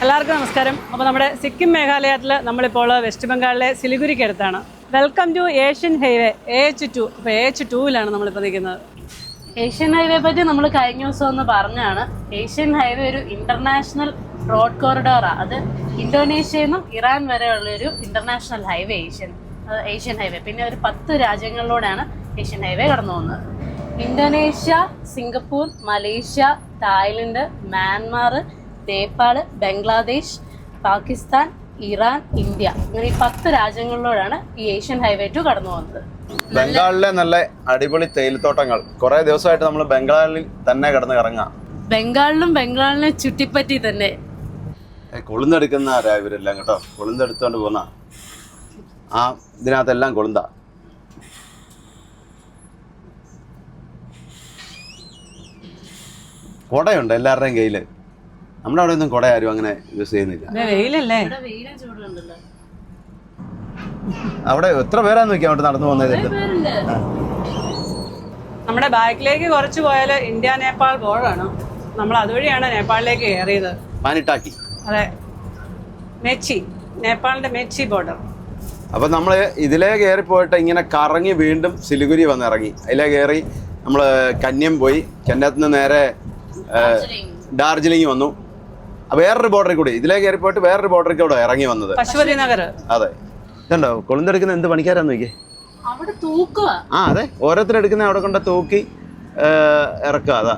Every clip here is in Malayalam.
എല്ലാവർക്കും നമസ്കാരം. അപ്പോൾ നമ്മുടെ സിക്കിം മേഘാലയത്തിൽ നമ്മളിപ്പോൾ വെസ്റ്റ് ബംഗാളിലെ സിലിഗുരിക്ക് അടുത്താണ്. Welcome to Asian highway AH2. അപ്പോൾ AH2-ലാണ് നമ്മളിപ്പോൾ നിൽക്കുന്നത്. ഏഷ്യൻ ഹൈവേ പറ്റി നമ്മൾ കഴിഞ്ഞ ദിവസം ഒന്ന് പറഞ്ഞാണ്. ഏഷ്യൻ ഹൈവേ ഒരു ഇന്റർനാഷണൽ റോഡ് കോറിഡോറാണ്. അത് ഇന്തോനേഷ്യയിൽ നിന്നും ഇറാൻ വരെയുള്ള ഒരു ഇന്റർനാഷണൽ ഹൈവേ ഏഷ്യൻ ഹൈവേ. പിന്നെ ഒരു 10 രാജ്യങ്ങളിലൂടെയാണ് ഏഷ്യൻ ഹൈവേ കടന്നു പോകുന്നത്. Indonesia, Singapore, Malaysia, Thailand, Myanmar, Nepal, Bangladesh, Pakistan, Iran, India അങ്ങനെ ഈ 10 രാജ്യങ്ങളിലൂടെയാണ് ഈ ഏഷ്യൻ ഹൈവേ 2 കടന്നു പോകുന്നത്. ബംഗാളിലെ നല്ല അടിപൊളി തേയിലത്തോട്ടങ്ങൾ. കുറെ ദിവസമായിട്ട് നമ്മൾ ബംഗാളിൽ തന്നെ കിടന്ന് കറങ്ങാം. ബംഗാളിനെ ചുറ്റിപ്പറ്റി തന്നെ കൊളുന്തെടുക്കുന്ന ആരാ ഇവരെല്ലാം കേട്ടോ. കൊളുന്തെടുത്തോണ്ട് പോന്ന ആ ഇതിനകത്തെല്ലാം കൊളുന്ത. കുടയുണ്ട് എല്ലാവരുടെയും കയ്യില്. നമ്മുടെ അവിടെ ഒന്നും കുട ആരും അങ്ങനെ യൂസ് ചെയ്യുന്നില്ല. വെയിലല്ലേ? അവിടെ എത്ര പേരാന്ന് നോക്കിയാ അവിടെ നടന്നു പോകുന്നത്. നമ്മുടെ ബാക്കിലേക്ക് കുറച്ച് പോയാൽ ഇന്ത്യ നേപ്പാൾ ബോർഡറാണ്. നമ്മൾ അതുവഴിയാണ് നേപ്പാളിലേക്ക് കയറിയത്. പാനിട്ടാക്കി. അതെ, മെച്ചി, നേപ്പാളിന്റെ മെച്ചി ബോർഡർ. അപ്പൊ നമ്മള് ഇതിലേ കയറി പോയിട്ട് ഇങ്ങനെ കറങ്ങി വീണ്ടും സിലിഗുരി വന്നിറങ്ങി. അതിലേ കയറി നമ്മള് കന്യം പോയി. കന്യത്ത് നിന്ന് നേരെ ഡാർജിലിംഗ് വന്നു. വേറൊരു ബോർഡറിൽ കൂടി ഇതിലേ കയറി പോയിട്ട് വേറൊരു ബോർഡറിൽ കൂടെ ഇറങ്ങി വന്നത് പശുപതി നഗർ. അതെ, ഇതുണ്ടോ കൊളുന്തെടുക്കുന്ന എന്ത് പണിക്കാരാന്ന് നോക്കിയേ. ആ അതെ, ഓരോരുത്തരെടുക്കുന്ന അവിടെ കൊണ്ട് തൂക്കി ഇറക്കുക. അതാ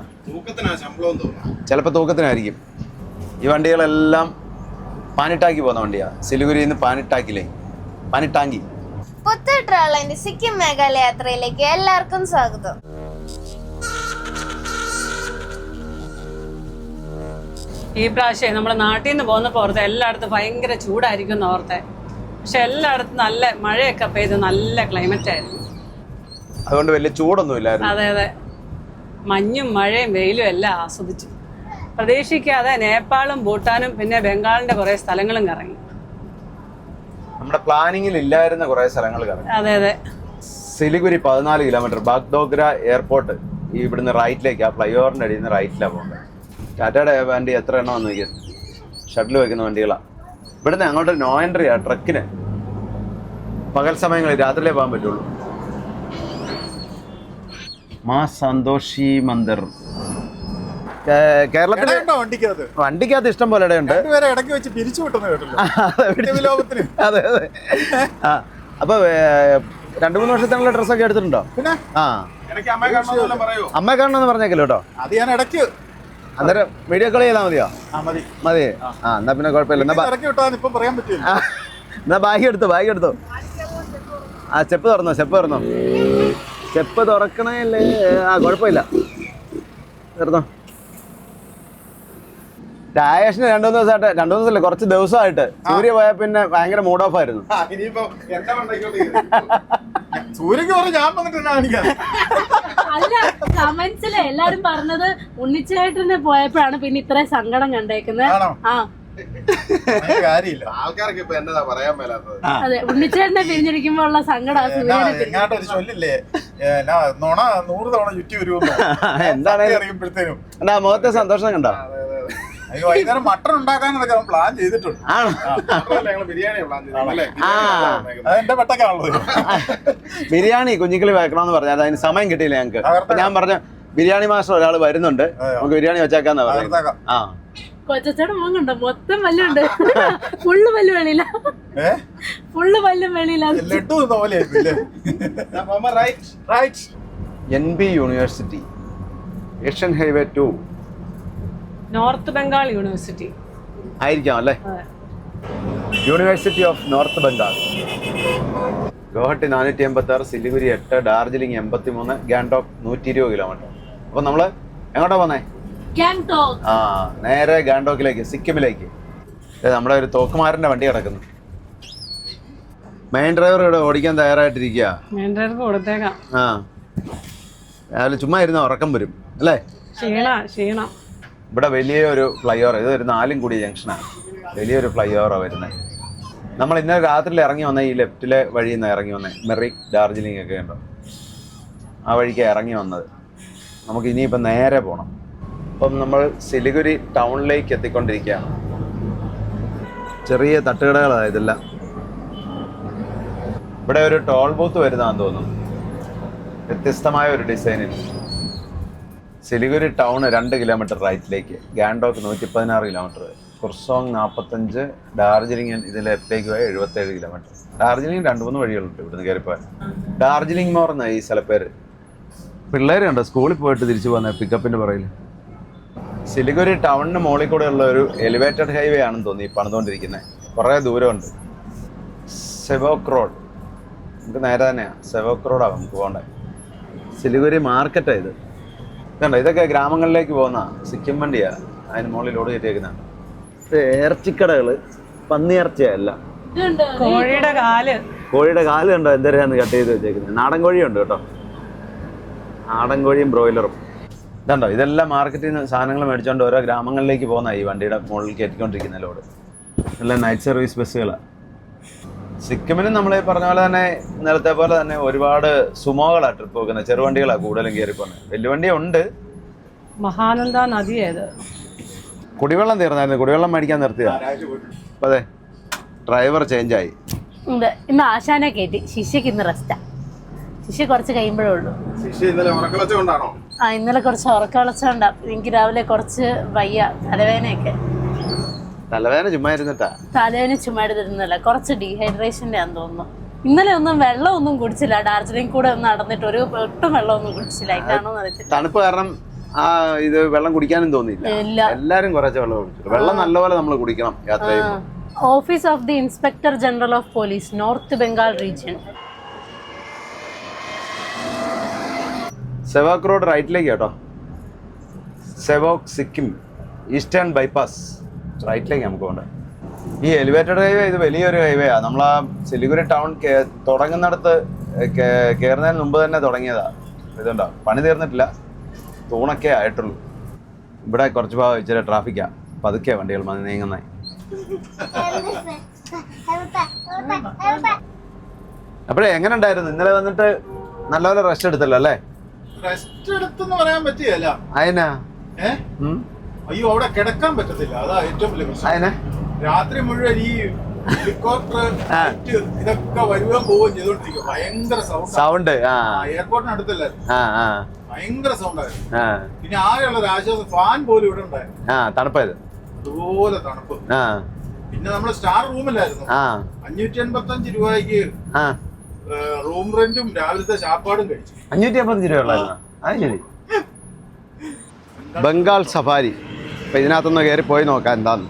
ചിലപ്പോൾ തൂക്കത്തിനായിരിക്കും. ഈ വണ്ടികളെല്ലാം പാനിട്ടാക്കി പോകുന്ന വണ്ടിയാ. സിലിഗുരിയിൽ നിന്ന് പാനിട്ടാങ്കി. പുത്തൻ ട്രാവലിന്റെ സിക്കിം മേഘാലയ യാത്രയിലേക്ക് എല്ലാവർക്കും സ്വാഗതം. ഈ പ്രാവശ്യം നമ്മുടെ നാട്ടിൽ നിന്ന് പോകുന്നപ്പോൾ ഓർത്തെ എല്ലായിടത്തും ഭയങ്കര ചൂടായിരിക്കും എന്ന് ഓർത്തെ. പക്ഷെ എല്ലായിടത്തും നല്ല മഴയൊക്കെ പെയ്ത് നല്ല ക്ലൈമറ്റ് ആയിരുന്നു. അതുകൊണ്ട് വലിയ ചൂടൊന്നും ഇല്ലായിരുന്നു. അതെ അതെ, മഞ്ഞും മഴയും വെയിലും എല്ലാം ആസ്വദിച്ചു. പ്രതീക്ഷിക്കാതെ നേപ്പാളും ഭൂട്ടാനും പിന്നെ ബംഗാളിന്റെ കുറെ സ്ഥലങ്ങളും കറങ്ങി. നമ്മുടെ പ്ലാനിങ്ങിൽ ഇല്ലായിരുന്ന കുറെ സ്ഥലങ്ങൾ കറങ്ങി. അതെ അതെ. സിലിഗുരി 14 കിലോമീറ്റർ. ബാഗ്ഡോഗ്ര എയർപോർട്ട് ഇവിടുന്ന് റൈറ്റിലേക്ക്, ആ ഫ്ലൈ ഓവറിന്റെ അടിയിൽ നിന്ന് റൈറ്റിലാണ് പോകുന്നത്. ടാറ്റയുടെ വണ്ടി എത്ര എണ്ണം വന്ന് നോക്കിയത്. ഷട്ടിൽ വയ്ക്കുന്ന വണ്ടികളാണ്. ഇവിടുന്ന് അങ്ങോട്ട് നോ എൻട്രിയാ ട്രക്കിന്. പകൽ സമയങ്ങളിൽ രാത്രിയിലേ പോകാൻ പറ്റുള്ളൂ. മാ സന്തോഷി മന്ദിർ കേരളത്തിൽ വണ്ടിക്കകത്ത് ഇഷ്ടം പോലെ ഇടയുണ്ട്. അതെ അതെ. ആ അപ്പൊ 2-3 വർഷത്തിനുള്ള ഡ്രസ്സൊക്കെ എടുത്തിട്ടുണ്ടോ? ആ, അമ്മ കാണണമെന്ന് പറഞ്ഞേക്കല്ലോ കേട്ടോ. അത് ഞാൻ ഇടയ്ക്ക് അന്നേരം വീഡിയോ കോൾ ചെയ്താൽ മതിയോ? മതി. ആ എന്നാ പിന്നെ കുഴപ്പമില്ല. എന്നാ ബാഗ് എടുത്തോ. ആ സ്റ്റെപ്പ് തുറന്നോ. സ്റ്റെപ്പ് തുറക്കണല്ലേ? ആ കുഴപ്പമില്ല, തുറന്നോ. രാജേഷിന് 2-3 ദിവസമായിട്ട്, 2 ദിവസമല്ലേ, കുറച്ച് ദിവസമായിട്ട് സൂര്യ പോയാൽ പിന്നെ ഭയങ്കര മൂഡ് ഓഫ് ആയിരുന്നു. അല്ല, കമന്റ്സില് എല്ലാരും പറഞ്ഞത് ഉണ്ണിച്ചേട്ടനെ പോയപ്പോഴാണ് പിന്നെ ഇത്ര സങ്കടം കണ്ടേക്കുന്നത്. ആ അതെ, ഉണ്ണിച്ചേട്ടനെ പിരിഞ്ഞിരിക്കുമ്പോ ഉള്ള സങ്കടം എന്താ മുഖത്തെ സന്തോഷം കണ്ടോ? മട്ടൺ ഉണ്ടാക്കാനൊക്കെ പ്ലാൻ ചെയ്തിട്ടുണ്ട്. ബിരിയാണി കുഞ്ഞിക്കിളി വെക്കണമെന്ന് പറഞ്ഞാൽ അതിന് സമയം കിട്ടിയില്ല ഞങ്ങക്ക്. അപ്പൊ ഞാൻ പറഞ്ഞു ബിരിയാണി മാസ്റ്റർ ഒരാൾ വരുന്നുണ്ട്, നമുക്ക് ബിരിയാണി വെച്ചേക്കാന്നാ പറഞ്ഞത്. ആ കൊച്ചേട്ടൻ മോങ്ങുണ്ടോ? മൊത്തം പല്ലുണ്ട്. ഫുള്ള് പല്ല് വെളിയില്ല, ഫുള്ള് പല്ലും വെളിയില്ല. NB university, Asian highway 2, north Bengal university ആയിരിക്കാം അല്ലേ? University of north Bengal. Guwahati 486, Siliguri 8, Darjeeling 83, Gangtok 120 kilometre. അപ്പൊ നമ്മള് എങ്ങോട്ടാ പോന്നേ? ആ നേരെ ഗാംഗ്ടോക്കിലേക്ക്, സിക്കിമിലേക്ക്. നമ്മുടെ ഒരു തോക്കുമാരന്റെ വണ്ടി കിടക്കുന്നു. മെയിൻ ഡ്രൈവർ ഇവിടെ ഓടിക്കാൻ തയ്യാറായിട്ടിരിക്കുക. ആ രാവിലെ ചുമ്മാ ഇരുന്ന ഉറക്കം വരും അല്ലേ? ക്ഷീണം. ഇവിടെ വലിയൊരു ഫ്ലൈ ഓവർ, ഇതൊരു 4 കൂടി ജംഗ്ഷനാണ്. വലിയൊരു ഫ്ലൈ ഓവറാണ് വരുന്നത്. നമ്മൾ ഇന്നലെ രാത്രിയിൽ ഇറങ്ങി വന്ന ഈ ലെഫ്റ്റിലെ വഴിയിൽ നിന്ന് ഇറങ്ങി വന്നേ. മെറിക്, ഡാർജിലിംഗ് ഒക്കെ ഉണ്ടോ, ആ വഴിക്കാണ് ഇറങ്ങി വന്നത്. നമുക്ക് ഇനിയിപ്പോൾ നേരെ പോകണം. അപ്പം നമ്മൾ സിലിഗുരി ടൗണിലേക്ക് എത്തിക്കൊണ്ടിരിക്കുകയാണ്. ചെറിയ തട്ടുകടകളാണ് ഇതെല്ലാം. ഇവിടെ ഒരു ടോൾ ബൂത്ത് വരുന്നതാന്ന് തോന്നുന്നു, വ്യത്യസ്തമായ ഒരു ഡിസൈനിൽ. സിലിഗുരി ടൗൺ 2 കിലോമീറ്റർ റൈറ്റിലേക്ക്, ഗാൻഡോക്ക് 116 കിലോമീറ്റർ, കുർസോങ് 45, ഡാർജിലിംഗ് ഇതിൽ ലെഫ്റ്റിലേക്ക് പോയ 77 കിലോമീറ്റർ. ഡാർജിലിംഗ് 2-3 വഴികളുണ്ട് ഇവിടുന്ന് കയറിപ്പോയാൽ. ഡാർജിലിംഗ് മോർ എന്നാണ് ഈ സ്ഥലപ്പേര്. പിള്ളേരുണ്ടോ സ്കൂളിൽ പോയിട്ട് തിരിച്ചു പോകുന്നത് പിക്കപ്പിൻ്റെ പുറകിൽ. സിലിഗുരി ടൗണിന് മുകളിൽ കൂടെ ഉള്ള ഒരു എലിവേറ്റഡ് ഹൈവേ ആണെന്ന് തോന്നി ഈ പണിതുകൊണ്ടിരിക്കുന്നത്. കുറേ ദൂരമുണ്ട്. സെവോക്ക് റോഡ്, നമുക്ക് നേരെ തന്നെയാണ് സെവോക്ക് റോഡാണ് നമുക്ക് പോകേണ്ടത്. സിലിഗുരി മാർക്കറ്റാണ് ഇത്. ഇതുണ്ടോ, ഇതൊക്കെ ഗ്രാമങ്ങളിലേക്ക് പോകുന്ന സിക്കിം വണ്ടിയാണ്. അതിന് മുകളിൽ ലോഡ് കയറ്റിയേക്കുന്നതാണ്. ഇറച്ചിക്കടകൾ, പന്നിയിറച്ചിയല്ല, കോഴിയുടെ കാല്. കോഴിയുടെ കാല് കണ്ടോ എന്തരാന്ന് കട്ട് ചെയ്ത് വെച്ചേക്കുന്നത്. നാടൻ കോഴിയുണ്ട് കേട്ടോ, നാടൻ കോഴിയും ബ്രോയിലറും. ഇതുണ്ടോ, ഇതെല്ലാം മാർക്കറ്റിൽ നിന്ന് സാധനങ്ങൾ മേടിച്ചുകൊണ്ട് ഓരോ ഗ്രാമങ്ങളിലേക്ക് പോകുന്ന ഈ വണ്ടിയുടെ മുകളിൽ കയറ്റിക്കൊണ്ടിരിക്കുന്ന ലോഡ്. എല്ലാം നൈറ്റ് സർവീസ് ബസ്സുകളാണ്. സിക്കിമിനും നമ്മൾ ഈ പറഞ്ഞ പോലെ തന്നെ ഇന്നലത്തെ പോലെ തന്നെ ഒരുപാട് സുമോകളാണ് ട്രിപ്പ് പോകുന്നത്. ചെറുവണ്ടികളാണ് കൂടുതലും കയറി പോകുന്നത്. വലിയ വണ്ടിയുണ്ട്. മഹാനന്ദ നദി ഏത്? കുടിവെള്ളം തീർന്നായിരുന്നു, കുടിവെള്ളം മേടിക്കാൻ നിർത്തിയതാണ്. അപ്പം അതെ, ഡ്രൈവർ ചേഞ്ചായി. ഇന്ന് ആശാനെ കയറ്റി. ശിഷ്യക്ക് ഇന്ന് റെസ്റ്റാ. ശിഷ്യ കുറച്ച് കഴിയുമ്പോഴേ ഉള്ളൂ. ഇന്നലെ കുറച്ച് ഉറക്കളച്ചുകൊണ്ടാ. എനിക്ക് രാവിലെ കുറച്ച് വയ്യ, തലവേദനയൊക്കെ. തലവേദന ചുമ്മാ ഇരുന്നിട്ടാ? തലവേദന ചുമ്മാ ഇരുന്നില്ല, കുറച്ച് ഡീഹൈഡ്രേഷൻ്റെ ആണെന്ന് തോന്നുന്നു. ഇന്നലെ ഒന്നും വെള്ളം ഒന്നും കുടിച്ചില്ല. ഡാർജിലിംഗ് കൂടെ ഒന്ന് നടന്നിട്ട് ഒട്ടും വെള്ളം ഒന്നും കുടിച്ചില്ല. ഇതാണോന്ന് അറിയത്തില്ല. തണുപ്പ് കാരണം ഇത് വെള്ളം കുടിക്കാനും തോന്നിയില്ല. എല്ലാരും കുറച്ച് വെള്ളം കുടിച്ചു. വെള്ളം നല്ലപോലെ നമ്മൾ കുടിക്കണം യാത്ര ചെയ്യുമ്പോൾ. Office of the inspector general of police, north Bengal region. Sevoke road റൈറ്റിലേക്ക് കേട്ടോ. സെവോക്ക് സിക്കിം ഈസ്റ്റേൺ ബൈപ്പാസ് റൈറ്റിലേക്ക് നമുക്ക് പോകേണ്ടത്. ഈ എലിവേറ്റഡ് ഹൈവേ ഇത് വലിയൊരു ഹൈവേ ആണ്. നമ്മൾ ആ സിലിഗുരി ടൗൺ തുടങ്ങുന്നിടത്ത് കയറുന്നതിന് മുമ്പ് തന്നെ തുടങ്ങിയതാണ്. ഇതുണ്ടോ, പണി തീർന്നിട്ടില്ല, തൂണൊക്കെ ആയിട്ടുള്ളൂ. ഇവിടെ കുറച്ച് ഭാഗം ഇച്ചിരി ട്രാഫിക്കാണ്, പതുക്കെ വണ്ടികൾ നീങ്ങുന്നത്. അപ്പോഴേ എങ്ങനെ ഉണ്ടായിരുന്നു ഇന്നലെ വന്നിട്ട്? നല്ലപോലെ റെസ്റ്റ് എടുത്തല്ലോ അല്ലേ? റെസ്റ്റ് എടുത്തെന്ന് പറയാൻ പറ്റിയല്ല. അതിനാ അയ്യോ, അവിടെ കിടക്കാൻ പറ്റത്തില്ല. അതാ ഏറ്റവും വലിയ പ്രശ്നം. അതിനാ രാത്രി മുഴുവൻ ഈ ഹെലികോപ്റ്റർ ഇതൊക്കെ വരുകയും പോവുകയും ചെയ്തോണ്ടിരിക്കും. ഭയങ്കര സൗണ്ട്. എയർപോർട്ടിനടുത്തല്ലേ, ഭയങ്കര സൗണ്ടായിരുന്നു. പിന്നെ ആകെയുള്ള ഒരു ആശ്വാസം ഫാൻ പോലും ഇവിടെ ഉണ്ടായിരുന്നു. തണുപ്പായത്, അതുപോലെ തണുപ്പ്. പിന്നെ നമ്മള് സ്റ്റാർ റൂമിലായിരുന്നു. 585 രൂപയ്ക്ക് റൂം റെന്റും രാവിലത്തെ ചാപ്പാടും കഴിച്ചു. 585 രൂപയുള്ളായിരുന്നു. അത് ശരി. ബംഗാൾ സഫാരി. അപ്പൊ ഇതിനകത്തൊന്ന് കയറി പോയി നോക്കാം എന്താന്ന്.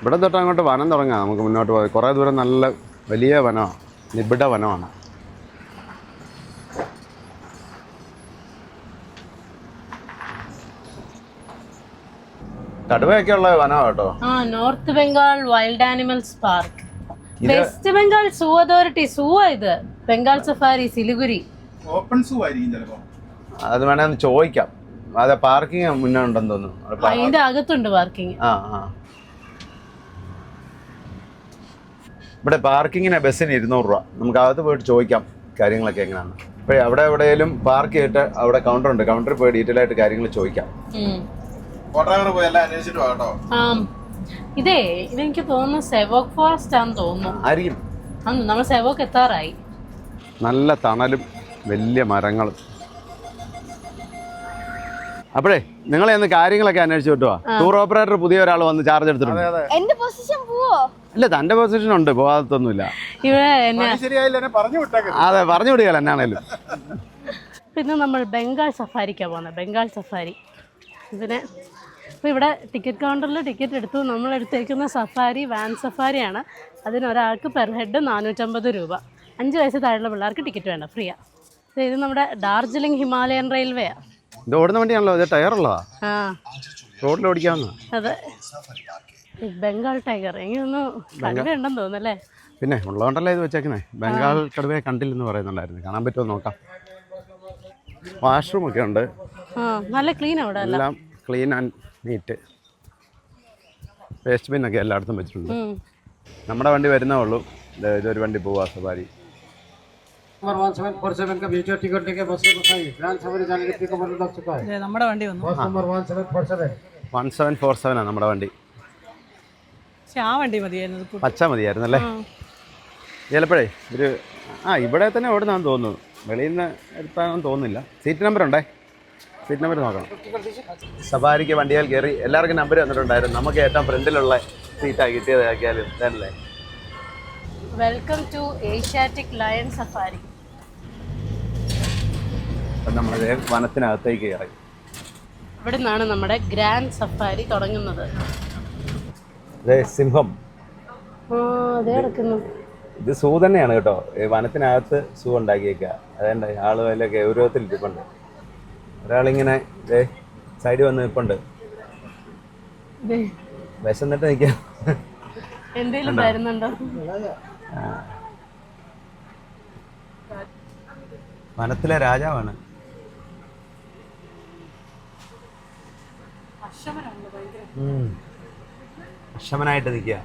ഇവിടെ തൊട്ട് അങ്ങോട്ട് വനം തുടങ്ങാം. നമുക്ക് മുന്നോട്ട് പോയി കുറേ ദൂരം നല്ല വലിയ വനമാണ്, നിബിഡ വനമാണ്. കടുവയൊക്കെ ഉള്ള വനമാണ് കേട്ടോ. North Bengal wild animals park. West Bengal zoo authority zoo. ഇത് Bengal safari Siliguri. Open zoo ആയിരിക്കും ചിലപ്പോ. അത് വേണേ ഒന്ന് ചോദിക്കാം. അതെ, പാർക്കിംഗ് മുന്നേ ഉണ്ടെന്ന് തോന്നുന്നു. അതിന്റെ അകത്തുണ്ട് പാർക്കിംഗ്. ഇവിടെ പാർക്കിങ്ങിന് ബസ്സിന് 200 രൂപ. നമുക്ക് അകത്ത് പോയിട്ട് ചോദിക്കാം കാര്യങ്ങളൊക്കെ എങ്ങനെയാണ്. അപ്പോൾ അവിടെ എവിടെയെങ്കിലും പാർക്ക് ചെയ്തിട്ട് അവിടെ കൗണ്ടർ ഉണ്ട്, കൗണ്ടറിൽ പോയി ഡീറ്റെയിൽ ആയിട്ട് കാര്യങ്ങൾ ചോദിക്കാം. ഇതേ ഇതെനിക്ക് തോന്നുന്നു സെവോക്ക് ഫോറസ്റ്റ് ആണെന്ന് തോന്നുന്നു. ആയിരിക്കും. നമ്മൾ സെവോക്ക് എത്താറായി. നല്ല തണലും വലിയ മരങ്ങളും. അപ്പോഴേ നിങ്ങളെ ഒന്ന് കാര്യങ്ങളൊക്കെ അന്വേഷിച്ചു കിട്ടുവാ. ടൂർ ഓപ്പറേറ്റർ പുതിയ ഒരാൾ വന്ന് ചാർജ് എടുത്തിട്ടുണ്ട്. എന്റെ പൊസിഷൻ പോവോ? ഇല്ല, തന്റെ പൊസിഷൻ ഉണ്ട്, പോകാത്തൊന്നുമില്ല. അതെ, പറഞ്ഞു വിടുകയല്ല എന്നാണേലും. പിന്നെ നമ്മൾ ബംഗാൾ സഫാരിക്കാണ് പോകുന്നത്. ബംഗാൾ സഫാരി ഇതിന് അപ്പോൾ ഇവിടെ ടിക്കറ്റ് കൗണ്ടറിൽ ടിക്കറ്റ് എടുത്തു. നമ്മൾ എടുത്തേക്കുന്ന സഫാരി വാൻ സഫാരിയാണ്. അതിനൊരാൾക്ക് പെർ ഹെഡ് 450 രൂപ. 5 വയസ്സ് താഴെയുള്ള പിള്ളേർക്ക് ടിക്കറ്റ് വേണ്ട, ഫ്രീയാണ്. ഇത് നമ്മുടെ ഡാർജിലിംഗ് ഹിമാലയൻ റെയിൽവേയാണ്. ഇത് ഓടുന്ന വണ്ടിയാണല്ലോ, ഇത് ടയറുള്ളതാ, റോഡിൽ ഓടിക്കാവുന്ന. അതെ, ബംഗാൾ ടൈഗർ. എനിക്കൊന്ന് കടുവയുണ്ടെന്ന് തോന്നുന്നല്ലേ? പിന്നെ ഉള്ളതുകൊണ്ടല്ലേ ഇത് വെച്ചേക്കുന്നേ. ബംഗാൾ കടുവയെ കണ്ടില്ലെന്ന് പറയുന്നുണ്ടായിരുന്നു. കാണാൻ പറ്റുമോ നോക്കാം. വാഷ്റൂം ഒക്കെ ഉണ്ട്, നല്ല ക്ലീൻ. അവിടെ എല്ലാം ക്ലീൻ ആൻഡ് നീറ്റ്. വേസ്റ്റ് ബിന്നൊക്കെ എല്ലായിടത്തും വെച്ചിട്ടുണ്ട്. നമ്മുടെ വണ്ടി വരുന്നേ ഉള്ളൂ. ഇതൊരു വണ്ടി പോവാ സഫാരി. നമ്മുടെ വണ്ടി വന്നു. 1747 നമ്മുടെ വണ്ടി. പക്ഷെ ആ വണ്ടി മതിയായിരുന്നു. പച്ച മതിയായിരുന്നല്ലേ? ചിലപ്പോഴേ ഇവിടെ തന്നെ ഓടുന്നാന്ന് തോന്നുന്നു, വെളിയിൽ നിന്ന് എടുത്താണെന്ന് തോന്നുന്നില്ല. സീറ്റ് നമ്പർ ഉണ്ടേ, സീറ്റ് നമ്പർ നോക്കണം. സഫാരിക്ക് വണ്ടിയിൽ കയറി എല്ലാവർക്കും നമ്പർ തന്നിട്ടുണ്ടായിരുന്നു. നമുക്ക് ഏറ്റവും ഫ്രണ്ടിലുള്ള സീറ്റാണ് കിട്ടിയതാക്കിയാലും ഇതല്ലേ. Welcome to Asiatic lion safari. അപ്പം നമ്മൾ വനത്തിനകത്തേക്ക് കയറി. ഇവിടെ നിന്നാണ് നമ്മുടെ ഗ്രാൻഡ് സഫാരി തുടങ്ങുന്നത്. സിംഹം അതേ കിടക്കുന്നു. ഇത് സൂ തന്നെയാണ് കേട്ടോ. വനത്തിനകത്ത് സൂ ഉണ്ടാക്കിയേക്കുക. അതുകൊണ്ട് ആള് വല്ല ഗൗരവത്തിൽ ഇരിപ്പുണ്ട്. ഒരാളിങ്ങനെ സൈഡിൽ വന്ന് നിൽപ്പുണ്ട്, വിശന്നിട്ട് നിൽക്കാം. എന്തെങ്കിലും തരുന്നുണ്ടോ? വനത്തിലെ രാജാവാണ്. അക്ഷമനായിട്ട് നിൽക്കുക.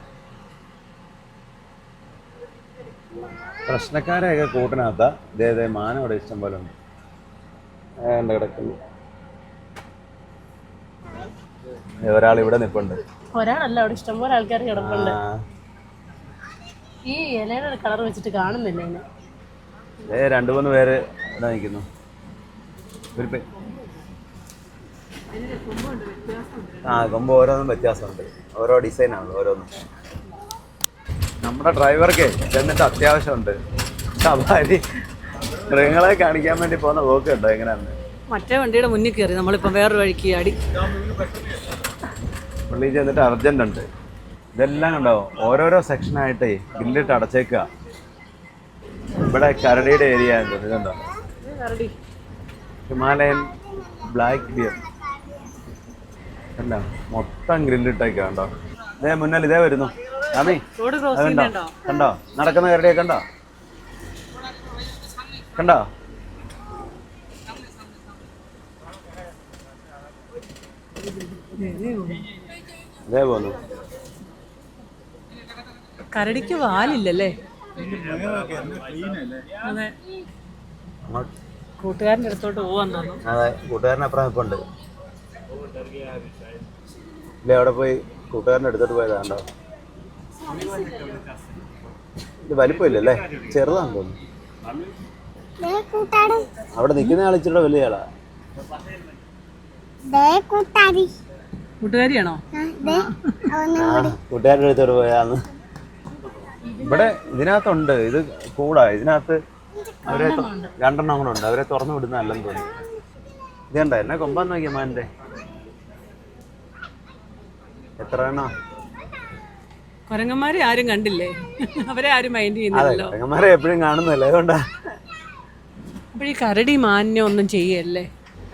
പ്രശ്നക്കാരെയൊക്കെ കൂട്ടിനകത്താ. ഇതേ മാനം അവിടെ ഇഷ്ടം പോലെ ഉണ്ട്. കിടക്കുന്നു. ഒരാൾ ഇവിടെ നിൽപ്പുണ്ട്. ഒരാളല്ല, അവിടെ ഇഷ്ടംപോലെ ആൾക്കാർ കിടപ്പുണ്ട്. ഈ ഇലയുടെ കളർ വെച്ചിട്ട് കാണുന്നില്ല എന്നെ. 2-3 പേര് ഇവിടെ നിൽക്കുന്നു. കൊമ്പ് ഓരോന്നും വ്യത്യാസമുണ്ട്. ഓരോ ഡിസൈനാണ് ഓരോന്നും. നമ്മുടെ ഡ്രൈവർക്ക് ചെന്നിട്ട് അത്യാവശ്യമുണ്ട്. സവാരി മൃഗങ്ങളെ കാണിക്കാൻ വേണ്ടി പോകുന്ന പോക്ക് ഉണ്ടോ എങ്ങനെയാണ്? മറ്റേ വണ്ടിയുടെ മുന്നിൽ കയറി നമ്മളിപ്പോൾ വേറൊരു വഴിക്ക് അടി. പുള്ളി ചെന്നിട്ട് അർജന്റ് ഉണ്ട്. ഇതെല്ലാം കണ്ടോ, ഓരോരോ സെക്ഷനായിട്ടേ ബില്ലിട്ട് അടച്ചേക്കുക. ഇവിടെ കരടിയുടെ ഏരിയ ഇതുണ്ടോ, ഹിമാലയൻ ബ്ലാക്ക് ബിയർ അല്ല, മൊത്തം ഗ്രില്ലിട്ടേക്കാ കണ്ടോ. ഇതേ മുന്നിൽ ഇതേ വരുന്നു. ആമി അതുണ്ടോ, കണ്ടോ നടക്കുന്ന കരടിയെ കണ്ടോ, കണ്ടോ? ഇതേ പോന്നു. കരടിക്ക് വാലില്ലല്ലേ? അതെ, കൂട്ടുകാരൻ്റെ അടുത്തോട്ട് പോവാൻ തോന്നുന്നു. അതെ, കൂട്ടുകാരനപ്പുറം ഇപ്പം ഉണ്ട്. ഇല്ലേ, അവിടെ പോയി കൂട്ടുകാരൻ്റെ അടുത്തോട്ട് പോയതാണ്ടോ. ഇത് വലിപ്പമില്ലല്ലേ, ചെറുതാണെന്ന് തോന്നുന്നു. അവിടെ നിൽക്കുന്ന ആൾ ഇച്ചിരി വലിയ ആളാ. കൂട്ടുകാരിയാണോ? കൂട്ടുകാരുടെ അടുത്തോട്ട് പോയാന്ന്. ഇവിടെ ഇതിനകത്തുണ്ട്, ഇത് കൂടാ. ഇതിനകത്ത് അവരെ 2 കൂടെ ഉണ്ട്. അവരെ തുറന്നു വിടുന്ന അല്ലെന്ന് തോന്നുന്നു. ഇതേണ്ട എന്നെ കൊമ്പാന്ന് നോക്കിയ മാൻ്റെ എത്ര എണ്ണ. കുരങ്ങന്മാരെ ആരും കണ്ടില്ലേ? അവരെ ആരും മൈൻഡ് ചെയ്യുന്നില്ലല്ലോ. കുരങ്ങന്മാരെ എപ്പോഴും കാണുന്നില്ല, അതുകൊണ്ടാ. അപ്പോൾ ഈ കരടി മാനിനെ ഒന്നും ചെയ്യല്ലേ?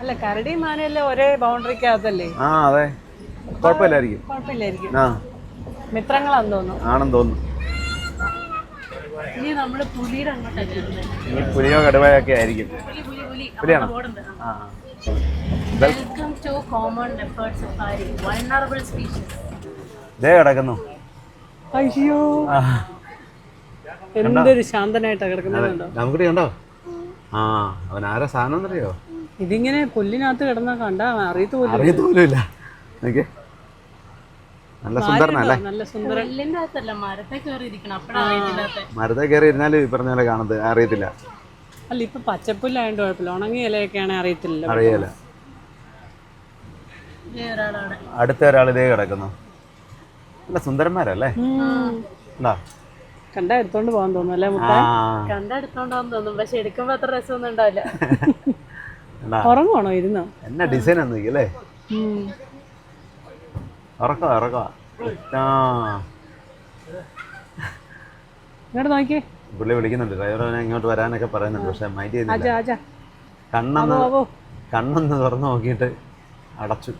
അല്ല, കരടി മാനല്ലേ ഒരേ ബൗണ്ടറിക്കകത്തല്ലേ? അതെ, കുഴപ്പമില്ലായിരിക്കും. കുഴപ്പമില്ലായിരിക്കും. മിത്രങ്ങളാന്ന് തോന്നുന്നു. ആണെന്ന് തോന്നുന്നു. ഇനി നമ്മള് പുലിയുടെ അങ്ങോട്ടേക്ക്, പുലിയോ കടുവയൊക്കെ ആയിരിക്കും. പുലിയാണോ? Welcome to common leopard safari, vulnerable species. ദേ കിടക്കുന്നു. അയ്യോ, എന്തൊരു ശാന്തനായിട്ടാ കിടക്കുന്നുണ്ടോ. നമുക്ക് കണ്ടോ? അവൻ ആരാ സാധനം എന്നറിയോ? ഇതിങ്ങനെ പുല്ലിനകത്ത് കിടന്നാ കണ്ടാ അറിയത്തുമില്ല. നല്ല സുന്ദരനല്ലേ? നല്ല സുന്ദരൻ. പുല്ലിന്റെ അകത്തല്ല, മരത്തെ കയറി ഇരിക്കണം, അപ്പഴാ. മരത്തെ കയറി ഇരുന്നാല് ഈ പറഞ്ഞ പോലെ കാണുന്നത് അറിയത്തില്ല. അല്ല, ഇപ്പൊ പച്ചപ്പുല്ലായോണ്ട് കുഴപ്പമില്ല. ഉണങ്ങിയ ഇലയൊക്കെയാണെ അറിയത്തില്ല. അറിയില്ല. അടുത്ത ഒരാൾ ഇതേ കിടക്കുന്നു. നല്ല സുന്ദരന്മാരല്ലേ? കണ്ടാ എടുത്തോണ്ട് പോകാൻ തോന്നുന്നു അല്ലേ? കണ്ടാ എടുത്തോണ്ട് പോകാൻ തോന്നും, പക്ഷെ എടുക്കുമ്പോ അത്ര രസമൊന്നും ഉണ്ടാവില്ല. ഉറങ്ങുവാണോ ഇരുന്നോ? എന്നാ ഡിസൈൻ അല്ലേ? ഇറക്കാം. ഇങ്ങോട്ട് നോക്കിയേ. പുള്ളി വിളിക്കുന്നുണ്ട്, ഡ്രൈവർ ഇങ്ങോട്ട് വരാനൊക്കെ പറയുന്നുണ്ട്. പക്ഷെ മൈൻഡ് ചെയ്യുന്നില്ല. കണ്ണൊന്ന് തുറന്നു നോക്കിയിട്ട് അടച്ചു.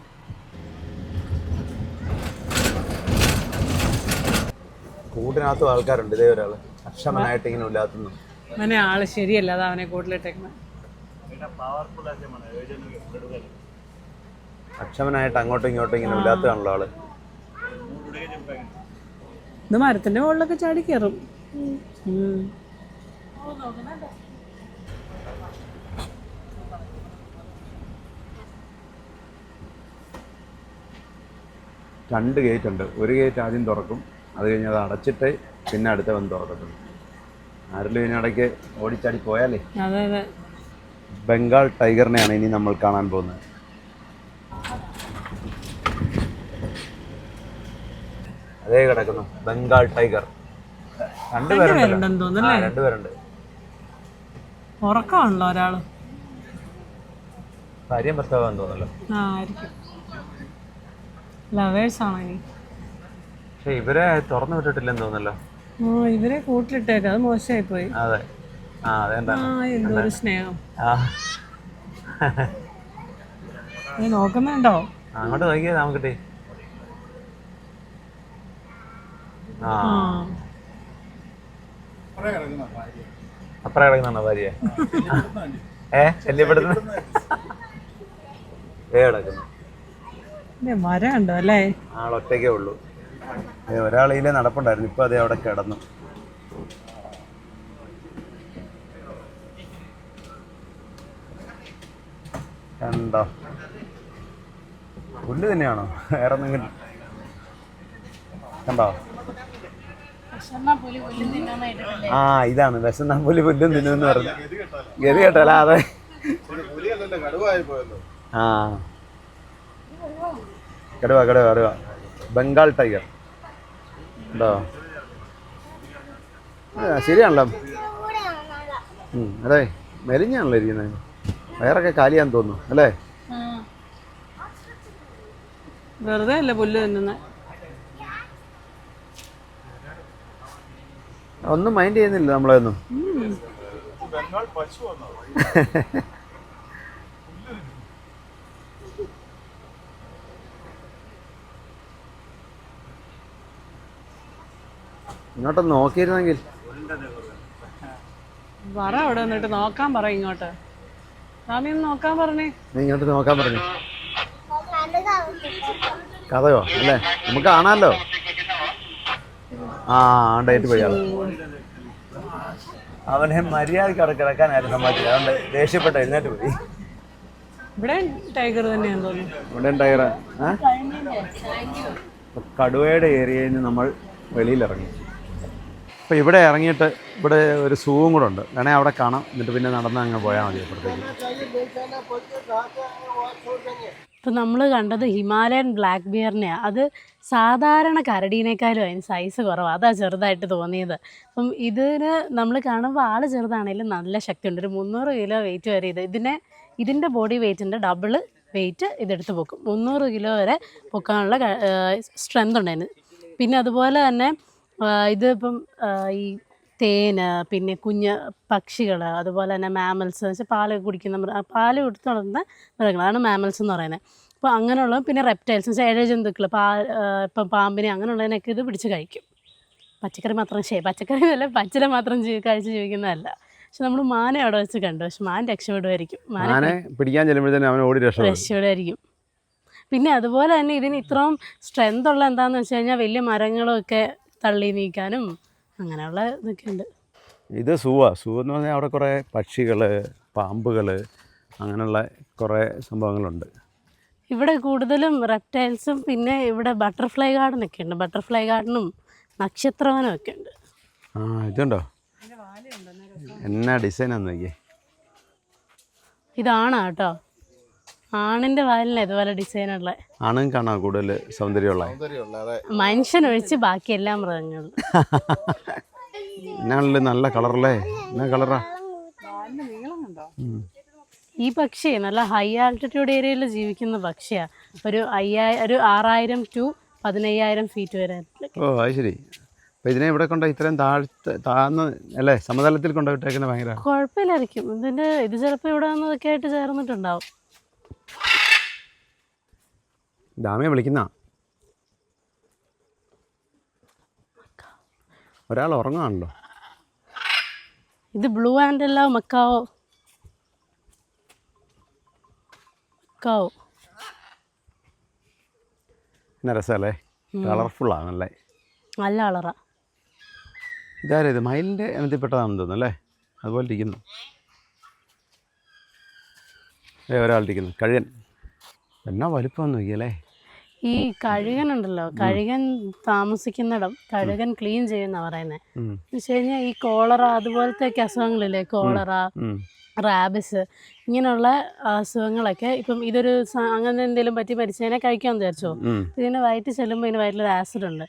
കൂട്ടിനകത്തും ആൾക്കാരുണ്ട്. ഇതേ ഒരാള് അക്ഷമനായിട്ട് ഇങ്ങനെ ഇല്ലാത്തുന്നു. അവനെ ആള് ശരിയല്ല, അത് അവനെ കൂട്ടിലിട്ടേക്കുന്നത്. അക്ഷമനായിട്ട് അങ്ങോട്ടും ഇങ്ങോട്ടും ഇങ്ങനെ ഇല്ലാത്തതാണല്ലോ ആള്. ഇത് മരത്തിന്റെ മുകളിലൊക്കെ ചാടി കയറും. 2 ഗേറ്റ് ഉണ്ട്. ഒരു ഗേറ്റ് ആദ്യം തുറക്കും, അത് കഴിഞ്ഞ് അത് അടച്ചിട്ട് പിന്നെ അടുത്ത വന്ന് തുറക്കത്തുള്ളൂ. ആരെങ്കിലും ഇതിനിടയ്ക്ക് ഓടിച്ചാടി പോയാലേ. അതെ അതെ. ബംഗാൾ ടൈഗറിനെയാണ് ഇനി നമ്മൾ കാണാൻ പോകുന്നത്. അതേ കിടക്കുന്നു ബംഗാൾ ടൈഗർ. 2 പേരുണ്ട്. ഉറക്കമാണല്ലോ ഒരാള്. ഭാര്യയും ഭർത്താവാന്ന് തോന്നല്ലോ. ലവേഴ്സ് ആണോ ഇനി? പക്ഷെ ഇവരെ തുറന്നു വിട്ടിട്ടില്ലെന്ന് തോന്നല്ലോ. ഇവരെ കൂട്ടിലിട്ടേക്ക്, അത് മോശമായി പോയി. അതെ. എന്തോ ഒരു സ്നേഹം. നോക്കുന്നുണ്ടോ? അങ്ങോട്ട് നോക്കിയേ നമുക്കിട്ടേ. അപ്പറ കിടക്കുന്നുണ്ടോ ഭാര്യ? ശല്യപ്പെടുന്നു. കിടക്കുന്നു. മരം ഉണ്ടോ അല്ലേ? ആളൊറ്റയ്ക്കേ ഉള്ളൂ. ഒരാളിലെ നടപ്പുണ്ടായിരുന്നു, ഇപ്പൊ അതേ അവിടെ കിടന്നു. കണ്ടോ? പുല്ല് തന്നെയാണോ? വേറെ എന്തെങ്കിലും കണ്ടോ? ഇതാണ് വിശന്നാ പുലി പുല്ലും തിന്നുമെന്ന് പറഞ്ഞു. ഗതി കേട്ടല്ല. അതെ. കടുവ ബംഗാൾ ടൈഗർ ഉണ്ടോ? ശരിയാണല്ലോ. അതെ, മെലിഞ്ഞാണല്ലോ ഇരിക്കുന്നത്. വയറൊക്കെ കാലിയാന്ന് തോന്നുന്നു അല്ലേ? വെറുതെ അല്ല പുല്ല് തിന്നുന്നത്. ഒന്നും മൈൻഡ് ചെയ്യുന്നില്ല നമ്മളൊന്നും. ഇങ്ങോട്ടൊന്ന് നോക്കിയിരുന്നെങ്കിൽ. പറ അവിടെ വന്നിട്ട് നോക്കാൻ പറ. ഇങ്ങോട്ട് സ്വാമി നോക്കാൻ പറഞ്ഞേ. നീ ഇങ്ങോട്ട് നോക്കാൻ പറഞ്ഞു. കഥയോ അല്ലേ? നമുക്ക് കാണാമല്ലോ. ഡേറ്റ് പോയി. അവനെ മര്യാദയ്ക്ക് അവിടെ കിടക്കാനായിരുന്നു സമ്മതിച്ചത്. അതുകൊണ്ട് ദേഷ്യപ്പെട്ട എഴുന്നേറ്റ് പോയി. ഇവിടെ ടൈഗർ തന്നെയാന്ന് തോന്നുന്നു. ഇവിടെ ടൈഗർ. കടുവയുടെ ഏരിയയിൽ നിന്ന് നമ്മൾ വെളിയിലിറങ്ങി. അപ്പോൾ ഇവിടെ ഇറങ്ങിയിട്ട് ഇവിടെ ഒരു സൂവും കൂടെ ഉണ്ട്. വേണേൽ അവിടെ കാണാം. എന്നിട്ട് പിന്നെ നടന്ന് അങ്ങ് പോയാൽ മതി അപ്പുറത്തേക്ക്. ഇപ്പം നമ്മൾ കണ്ടത് ഹിമാലയൻ ബ്ലാക്ക് ബിയറിനെയാണ്. അത് സാധാരണ കരടീനേക്കാളും അതിന് സൈസ് കുറവാണ്. അതാണ് ചെറുതായിട്ട് തോന്നിയത്. അപ്പം ഇതിന് നമ്മൾ കാണുമ്പോൾ ആൾ ചെറുതാണെങ്കിലും നല്ല ശക്തിയുണ്ട്. ഒരു 300 കിലോ വെയിറ്റ് വരെ ഇതിൻ്റെ ബോഡി വെയ്റ്റിൻ്റെ ഡബിൾ വെയിറ്റ് ഇതെടുത്ത് പൊക്കും. 300 കിലോ വരെ പൊക്കാനുള്ള സ്ട്രെങ്ത് ഉണ്ടായിരുന്നു. പിന്നെ അതുപോലെ തന്നെ ഇതിപ്പം ഈ തേന്, പിന്നെ കുഞ്ഞ് പക്ഷികൾ, അതുപോലെ തന്നെ മാമൽസ് എന്ന് വെച്ചാൽ പാല് കുടിക്കുന്ന പാല് കൊടുത്ത് വളർന്ന മൃഗങ്ങളാണ് മാമൽസ് എന്ന് പറയുന്നത്. അപ്പോൾ അങ്ങനെയുള്ള പിന്നെ റെപ്റ്റൈൽസ് എന്ന് വെച്ചാൽ ഇഴജന്തുക്കൾ, ഇപ്പം പാമ്പിനെ അങ്ങനെയുള്ളതിനൊക്കെ ഇത് പിടിച്ച് കഴിക്കും. പച്ചക്കറി മാത്രം പച്ചക്കറി എന്നല്ല, പച്ചില മാത്രം കഴിച്ച് ജീവിക്കുന്നതല്ല. പക്ഷെ നമ്മൾ മാനെ അവിടെ വെച്ച് കണ്ടു. പക്ഷെ മാൻ രക്ഷപ്പെടുമായിരിക്കും. മാനെ പിടിക്കാൻ ചെല്ലുമ്പോഴത്തേനും അവൻ ഓടി രക്ഷപ്പെടുമായിരിക്കും. പിന്നെ അതുപോലെ തന്നെ ഇതിന് ഇത്രയും സ്ട്രെങ്ത് ഉള്ള എന്താണെന്ന് വെച്ച് കഴിഞ്ഞാൽ വലിയ മരങ്ങളൊക്കെ തള്ളി നീക്കാനും അങ്ങനെയുള്ള ഇതൊക്കെ ഉണ്ട്. ഇത് സൂ എന്ന് പറഞ്ഞാൽ അവിടെ കുറേ പക്ഷികൾ, പാമ്പുകൾ, അങ്ങനെയുള്ള കുറേ സംഭവങ്ങളുണ്ട്. ഇവിടെ കൂടുതലും റെപ്റ്റൈൽസും പിന്നെ ഇവിടെ ബട്ടർഫ്ലൈ ഗാർഡനൊക്കെ ഉണ്ട്. ബട്ടർഫ്ലൈ ഗാർഡനും നക്ഷത്രവനും ഒക്കെ ഉണ്ട്. ഇതുണ്ടോ? എന്നാ ഡിസൈനാന്ന് നോക്കിയേ. ഇതാണ് കേട്ടോ, ആണിൻ്റെ വാലിന് ഇതുപോലെ ഡിസൈനുള്ള. ആണും കാണാൻ കൂടുതൽ സൗന്ദര്യമുള്ള മനുഷ്യനൊഴിച്ച് ബാക്കിയെല്ലാം മൃഗങ്ങളും. എന്നാണല്ലേ നല്ല കളറല്ലേ? എന്നാ കളറാ? ഈ പക്ഷി നല്ല ഹൈ ആൾട്ടിറ്റ്യൂഡ് ഏരിയയിൽ ജീവിക്കുന്ന പക്ഷിയാണ്. ഒരു 6000 to 15000 ഫീറ്റ് വരെ. അത് ശരി. അപ്പോൾ ഇതിനെ ഇവിടെ കൊണ്ട് ഇത്രയും താഴ്ന്ന് അല്ലേ, സമതലത്തിൽ കൊണ്ടുപോയിട്ടേക്കുന്ന ഭയങ്കര കുഴപ്പമില്ലായിരിക്കും. ഇത് ചിലപ്പോൾ ഇവിടെ വന്നതൊക്കെ ആയിട്ട് ചേർന്നിട്ടുണ്ടാവും. ഡാമിയെ വിളിക്കുന്ന ഒരാൾ ഉറങ്ങാണല്ലോ. ഇത് ബ്ലൂ ആൻഡല്ല മക്കാവോ. എന്നാ രസമല്ലേ? കളർഫുള്ളാണല്ലേ? നല്ല കളറാ. ഇതാരും ഇത് മയിലിൻ്റെ ഇനത്തിൽപ്പെട്ടതാണെന്ന് തോന്നുന്നു അല്ലേ? അതുപോലെ ഇരിക്കുന്നു. ഒരാളിരിക്കുന്നു, കഴുകൻ. എന്നാ വലിപ്പം നോക്കിയല്ലേ? ഈ കഴുകനുണ്ടല്ലോ, കഴുകൻ താമസിക്കുന്നിടം കഴുകൻ ക്ലീൻ ചെയ്യുന്ന പറയുന്നത്. എന്ന് വെച്ച് കഴിഞ്ഞാൽ ഈ കോളറ അതുപോലത്തെ അസുഖങ്ങളില്ലേ, കോളറ, റാബിസ്, ഇങ്ങനെയുള്ള അസുഖങ്ങളൊക്കെ ഇപ്പം ഇതൊരു അങ്ങനെ എന്തെങ്കിലും പറ്റി മരിച്ചതിനെ കഴിക്കാമെന്ന് വിചാരിച്ചോ, ഇതിന് വയറ്റിൽ ചെല്ലുമ്പോൾ ഇതിന് വയറ്റിലൊരു ആസിഡ് ഉണ്ട്.